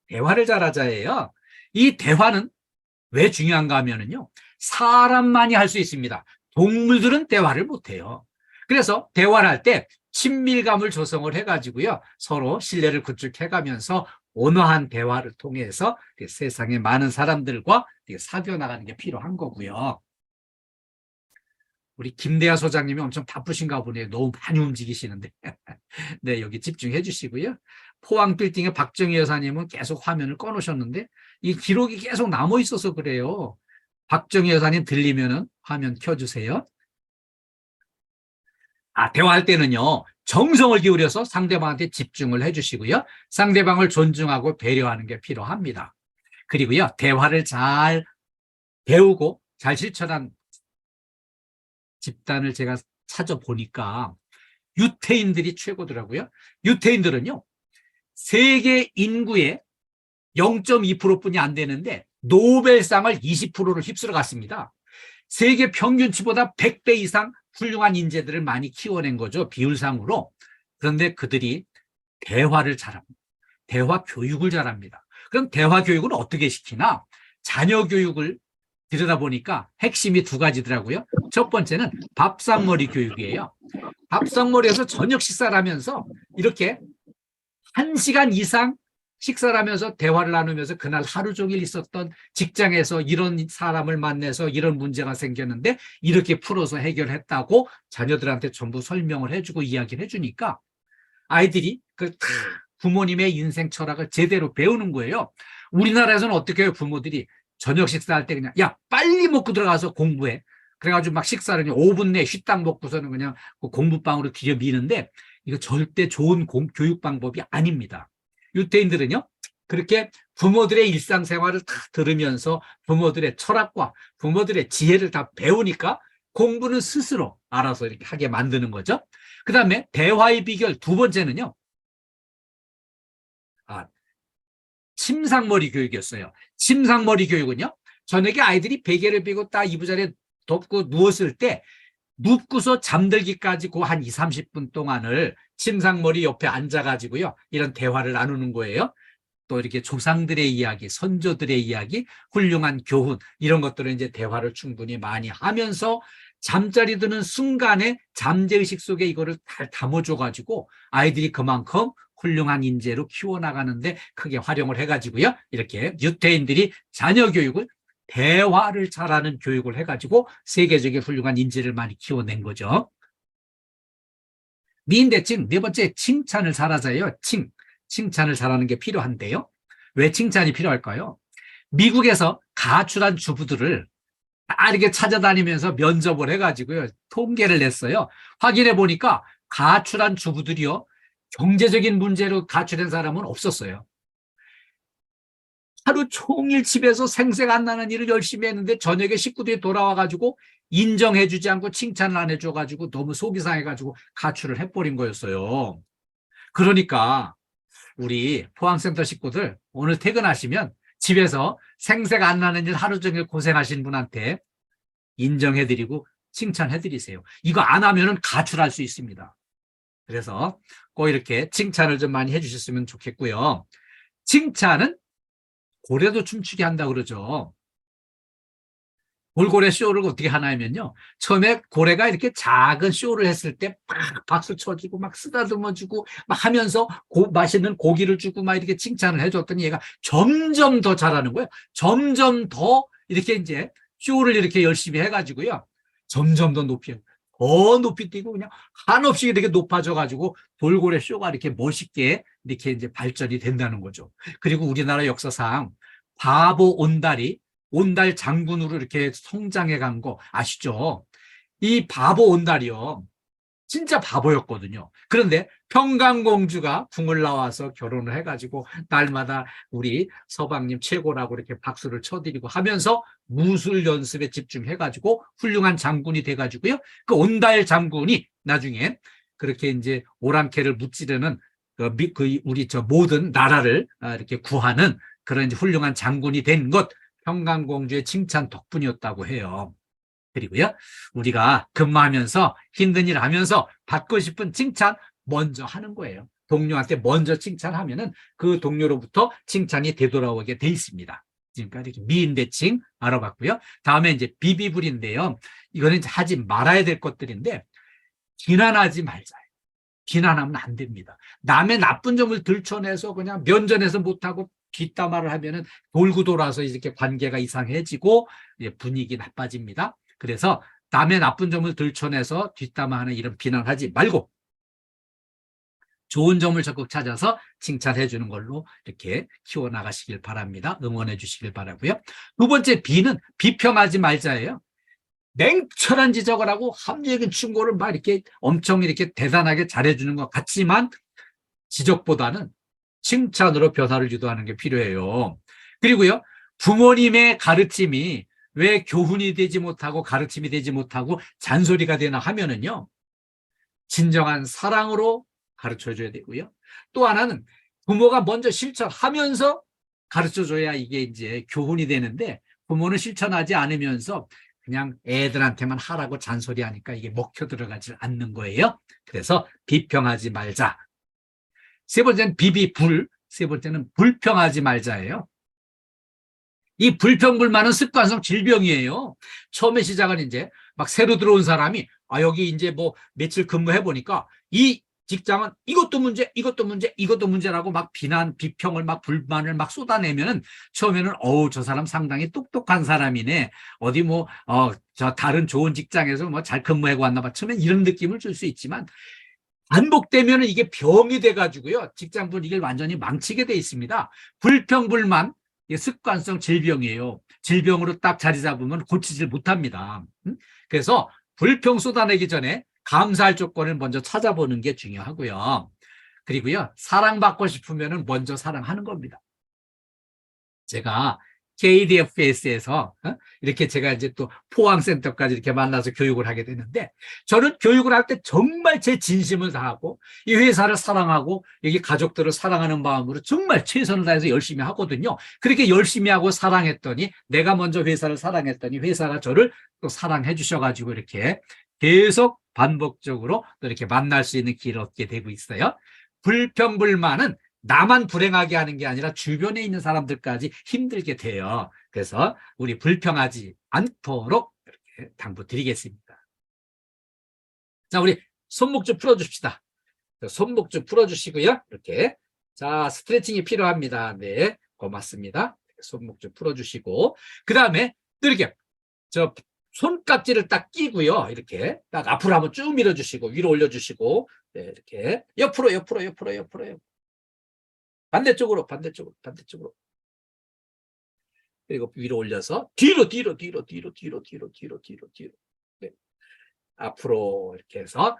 대화를 잘하자예요. 이 대화는 왜 중요한가 하면은요, 사람만이 할 수 있습니다. 동물들은 대화를 못해요. 그래서 대화를 할 때 친밀감을 조성을 해가지고요, 서로 신뢰를 구축해가면서 온화한 대화를 통해서 세상의 많은 사람들과 사귀어 나가는 게 필요한 거고요. 우리 김대하 소장님이 엄청 바쁘신가 보네요. 너무 많이 움직이시는데. 네, 여기 집중해 주시고요. 포항 빌딩의 박정희 여사님은 계속 화면을 꺼놓으셨는데 이 기록이 계속 남아 있어서 그래요. 박정희 여사님 들리면은 화면 켜주세요. 대화할 때는요, 정성을 기울여서 상대방한테 집중을 해주시고요. 상대방을 존중하고 배려하는 게 필요합니다. 그리고요, 대화를 잘 배우고 잘 실천한 집단을 제가 찾아보니까 유태인들이 최고더라고요. 유태인들은요, 세계 인구의 0.2%뿐이 안 되는데 노벨상을 20%를 휩쓸어 갔습니다. 세계 평균치보다 100배 이상 훌륭한 인재들을 많이 키워낸 거죠, 비율상으로. 그런데 그들이 대화를 잘합니다. 대화 교육을 잘합니다. 그럼 대화 교육을 어떻게 시키나? 자녀 교육을 들여다보니까 핵심이 두 가지더라고요. 첫 번째는 밥상머리 교육이에요. 밥상머리에서 저녁 식사를 하면서 이렇게 1시간 이상 식사를 하면서 대화를 나누면서 그날 하루 종일 있었던 직장에서 이런 사람을 만나서 이런 문제가 생겼는데 이렇게 풀어서 해결했다고 자녀들한테 전부 설명을 해주고 이야기를 해주니까 아이들이 그 부모님의 인생 철학을 제대로 배우는 거예요. 우리나라에서는 어떻게 해요? 부모들이 저녁 식사할 때 그냥 야 빨리 먹고 들어가서 공부해. 그래가지고 막 식사를 5분 내에 휘딱 먹고서는 그냥 공부방으로 들여미는데 이거 절대 좋은 교육 방법이 아닙니다. 유태인들은요, 그렇게 부모들의 일상생활을 다 들으면서 부모들의 철학과 부모들의 지혜를 다 배우니까 공부는 스스로 알아서 이렇게 하게 만드는 거죠. 그 다음에 대화의 비결 두 번째는요, 침상머리 교육이었어요. 침상머리 교육은요, 저녁에 아이들이 베개를 비고 딱 이부자리에 덮고 누웠을 때 눕고서 잠들기까지 그 한 20, 30분 동안을 침상머리 옆에 앉아가지고요, 이런 대화를 나누는 거예요. 또 이렇게 조상들의 이야기, 선조들의 이야기, 훌륭한 교훈, 이런 것들을 이제 대화를 충분히 많이 하면서 잠자리 드는 순간에 잠재의식 속에 이거를 잘 담아줘가지고 아이들이 그만큼 훌륭한 인재로 키워나가는데 크게 활용을 해가지고요, 이렇게 유태인들이 자녀 교육을 대화를 잘하는 교육을 해가지고 세계적인 훌륭한 인재를 많이 키워낸 거죠. 미인대칭 네 번째, 칭찬을 잘하자예요. 칭찬을 잘하는 게 필요한데요. 왜 칭찬이 필요할까요? 미국에서 가출한 주부들을 다 이렇게 찾아다니면서 면접을 해가지고요, 통계를 냈어요. 확인해 보니까 가출한 주부들이요, 경제적인 문제로 가출한 사람은 없었어요. 하루 종일 집에서 생색 안 나는 일을 열심히 했는데 저녁에 식구들이 돌아와가지고 인정해주지 않고 칭찬을 안 해줘가지고 너무 속이 상해가지고 가출을 해버린 거였어요. 그러니까 우리 포항센터 식구들 오늘 퇴근하시면 집에서 생색 안 나는 일 하루 종일 고생하신 분한테 인정해드리고 칭찬해드리세요. 이거 안 하면은 가출할 수 있습니다. 그래서 꼭 이렇게 칭찬을 좀 많이 해주셨으면 좋겠고요. 칭찬은 고래도 춤추게 한다 그러죠. 돌고래 쇼를 어떻게 하냐면요. 처음에 고래가 이렇게 작은 쇼를 했을 때 막 박수 쳐주고 막 쓰다듬어주고 막 하면서 맛있는 고기를 주고 막 이렇게 칭찬을 해줬더니 얘가 점점 더 잘하는 거예요. 점점 더 이렇게 이제 쇼를 이렇게 열심히 해가지고요. 점점 더 높이 뛰고 그냥 한없이 이렇게 높아져가지고 돌고래 쇼가 이렇게 멋있게 이렇게 이제 발전이 된다는 거죠. 그리고 우리나라 역사상 바보 온달 장군으로 이렇게 성장해 간 거 아시죠? 이 바보 온달이요. 진짜 바보였거든요. 그런데 평강공주가 궁을 나와서 결혼을 해가지고 날마다 우리 서방님 최고라고 이렇게 박수를 쳐드리고 하면서 무술 연습에 집중해가지고 훌륭한 장군이 돼가지고요. 그 온달 장군이 나중에 그렇게 이제 오랑캐를 무찌르는 우리 저 모든 나라를 이렇게 구하는 그런 이제 훌륭한 장군이 된 것 평강공주의 칭찬 덕분이었다고 해요. 그리고요, 우리가 근무하면서 힘든 일 하면서 받고 싶은 칭찬 먼저 하는 거예요. 동료한테 먼저 칭찬하면은 그 동료로부터 칭찬이 되돌아오게 돼 있습니다. 지금까지 이렇게 미인대칭 알아봤고요. 다음에 이제 비비불인데요. 이거는 이제 하지 말아야 될 것들인데 비난하지 말자. 비난하면 안 됩니다. 남의 나쁜 점을 들춰내서 그냥 면전에서 못하고 뒷담화를 하면은 돌고 돌아서 이렇게 관계가 이상해지고 분위기 나빠집니다. 그래서 남의 나쁜 점을 들춰내서 뒷담화하는 이런 비난하지 말고 좋은 점을 적극 찾아서 칭찬해 주는 걸로 이렇게 키워나가시길 바랍니다. 응원해 주시길 바라고요. 두 번째 B는 비평하지 말자예요. 냉철한 지적을 하고 합리적인 충고를 막 이렇게 엄청 이렇게 대단하게 잘해주는 것 같지만 지적보다는 칭찬으로 변화를 유도하는 게 필요해요. 그리고요, 부모님의 가르침이 왜 교훈이 되지 못하고 가르침이 되지 못하고 잔소리가 되나 하면은요, 진정한 사랑으로 가르쳐줘야 되고요. 또 하나는 부모가 먼저 실천하면서 가르쳐줘야 이게 이제 교훈이 되는데 부모는 실천하지 않으면서 그냥 애들한테만 하라고 잔소리하니까 이게 먹혀 들어가지 않는 거예요. 그래서 비평하지 말자. 세 번째는 세 번째는 불평하지 말자예요. 이 불평불만은 습관성 질병이에요. 처음에 시작은 이제 막 새로 들어온 사람이 여기 이제 뭐 며칠 근무해 보니까 이 직장은 이것도 문제, 이것도 문제, 이것도 문제라고 막 비평을 막 불만을 막 쏟아내면은 처음에는 저 사람 상당히 똑똑한 사람이네. 어디 저 다른 좋은 직장에서 뭐 잘 근무하고 왔나 봐. 처음엔 이런 느낌을 줄 수 있지만 반복되면은 이게 병이 돼가지고요. 직장분 이걸 완전히 망치게 돼 있습니다. 불평불만 습관성 질병이에요. 질병으로 딱 자리 잡으면 고치질 못합니다. 그래서 불평 쏟아내기 전에 감사할 조건을 먼저 찾아보는 게 중요하고요. 그리고요, 사랑받고 싶으면 먼저 사랑하는 겁니다. 제가 KDFS에서 이렇게 제가 이제 또 포항센터까지 이렇게 만나서 교육을 하게 되는데 저는 교육을 할 때 정말 제 진심을 다하고 이 회사를 사랑하고 여기 가족들을 사랑하는 마음으로 정말 최선을 다해서 열심히 하거든요. 그렇게 열심히 하고 사랑했더니 내가 먼저 회사를 사랑했더니 회사가 저를 또 사랑해 주셔가지고 이렇게 계속 반복적으로 또 이렇게 만날 수 있는 길을 얻게 되고 있어요. 불평불만은 나만 불행하게 하는 게 아니라 주변에 있는 사람들까지 힘들게 돼요. 그래서 우리 불평하지 않도록 이렇게 당부드리겠습니다. 자, 우리 손목 좀 풀어줍시다. 손목 좀 풀어주시고요. 이렇게. 자, 스트레칭이 필요합니다. 네, 고맙습니다. 손목 좀 풀어주시고. 그 다음에 또 이렇게 저 손깍지를 딱 끼고요. 이렇게 딱 앞으로 한번 쭉 밀어주시고 위로 올려주시고 네, 이렇게 옆으로. 반대쪽으로. 그리고 위로 올려서 뒤로. 네. 앞으로 이렇게 해서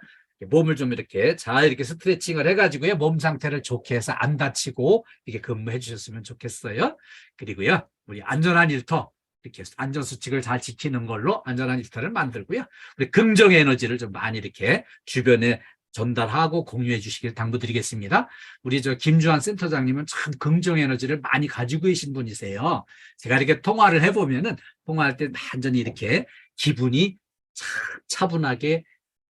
몸을 좀 이렇게 잘 이렇게 스트레칭을 해가지고요. 몸 상태를 좋게 해서 안 다치고 이렇게 근무해 주셨으면 좋겠어요. 그리고요, 우리 안전한 일터 이렇게 안전수칙을 잘 지키는 걸로 안전한 일터를 만들고요. 우리 긍정 에너지를 좀 많이 이렇게 주변에 전달하고 공유해 주시길 당부드리겠습니다. 우리 저 김주환 센터장님은 참 긍정 에너지를 많이 가지고 계신 분이세요. 제가 이렇게 통화를 해보면은 통화할 때 완전히 이렇게 기분이 차분하게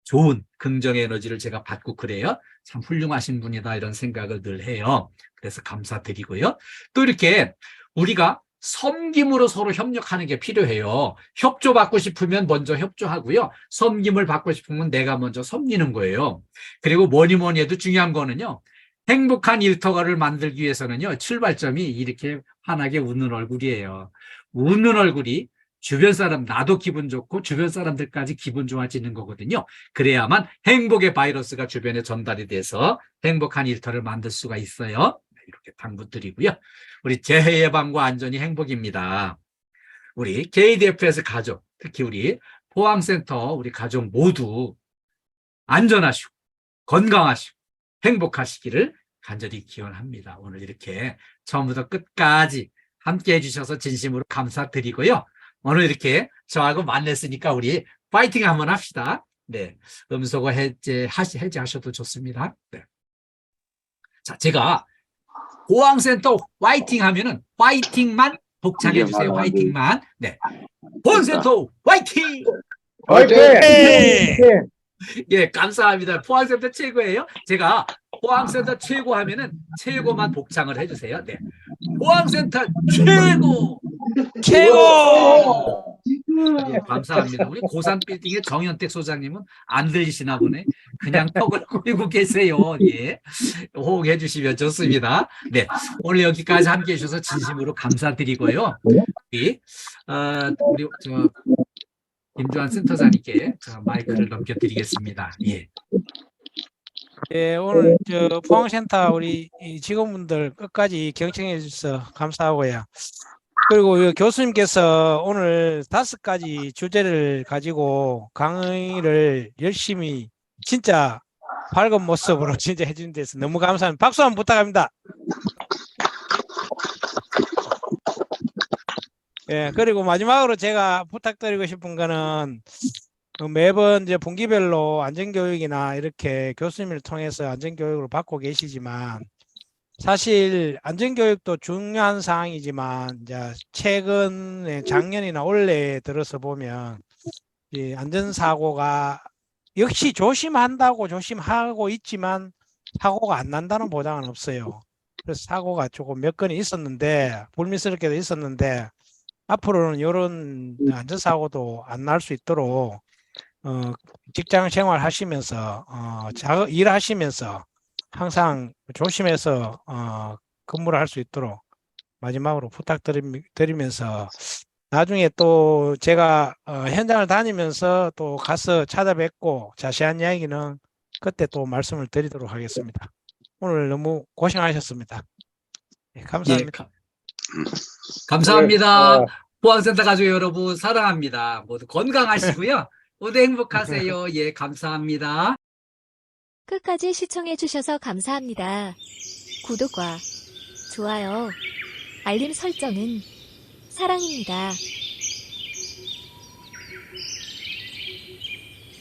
좋은 긍정의 에너지를 제가 받고 그래요. 참 훌륭하신 분이다 이런 생각을 늘 해요. 그래서 감사드리고요. 또 이렇게 우리가 섬김으로 서로 협력하는 게 필요해요. 협조받고 싶으면 먼저 협조하고요. 섬김을 받고 싶으면 내가 먼저 섬기는 거예요. 그리고 뭐니 뭐니 해도 중요한 거는요. 행복한 일터가를 만들기 위해서는요. 출발점이 이렇게 환하게 웃는 얼굴이에요. 웃는 얼굴이 주변 사람, 나도 기분 좋고 주변 사람들까지 기분 좋아지는 거거든요. 그래야만 행복의 바이러스가 주변에 전달이 돼서 행복한 일터를 만들 수가 있어요. 이렇게 당부드리고요. 우리 재해 예방과 안전이 행복입니다. 우리 KDFS 가족, 특히 우리 포항센터 우리 가족 모두 안전하시고 건강하시고 행복하시기를 간절히 기원합니다. 오늘 이렇게 처음부터 끝까지 함께 해주셔서 진심으로 감사드리고요. 오늘 이렇게 저하고 만났으니까 우리 파이팅 한번 합시다. 네, 음소거 해제하셔도 좋습니다. 네. 자, 제가 포항센터 화이팅 하면은 화이팅만 복창해 주세요. 화이팅만. 네, 포항센터 화이팅! 화이팅! 예, 감사합니다. 포항센터 최고예요. 제가 포항센터 최고 하면은 최고만 복창을 해주세요. 네, 포항센터 최고! 최고! 예, 감사합니다. 우리 고산 빌딩의 정현택 소장님은 안 들리시나 보네. 그냥 턱을 꾸리고 계세요. 예, 호응해 주시면 좋습니다. 네, 오늘 여기까지 함께 해주셔서 진심으로 감사드리고요. 우리 김주환 센터장님께 마이크를 넘겨드리겠습니다. 예. 예, 오늘 포항센터 우리 이 직원분들 끝까지 경청해 주셔서 감사하고요. 그리고 교수님께서 오늘 5가지 주제를 가지고 강의를 열심히 진짜 밝은 모습으로 진짜 해주는 데서 너무 감사합니다. 박수 한번 부탁합니다. 예, 그리고 마지막으로 제가 부탁드리고 싶은 거는 매번 이제 분기별로 안전교육이나 이렇게 교수님을 통해서 안전교육을 받고 계시지만 사실 안전교육도 중요한 사항이지만 이제 최근에 작년이나 올해 들어서 보면 이 안전사고가 역시 조심한다고 조심하고 있지만 사고가 안 난다는 보장은 없어요. 그래서 사고가 조금 몇 건이 있었는데 불미스럽게도 있었는데 앞으로는 이런 안전사고도 안 날 수 있도록 직장 생활 하시면서 일하시면서 항상 조심해서 근무를 할 수 있도록 마지막으로 부탁드리면서 나중에 또 제가 현장을 다니면서 또 가서 찾아뵙고 자세한 이야기는 그때 또 말씀을 드리도록 하겠습니다. 오늘 너무 고생하셨습니다. 네, 감사합니다. 예, 감사합니다. 포항센터 가족 여러분 사랑합니다. 모두 건강하시고요. 모두 행복하세요. 예, 감사합니다. 끝까지 시청해 주셔서 감사합니다. 구독과 좋아요, 알림 설정은 사랑입니다.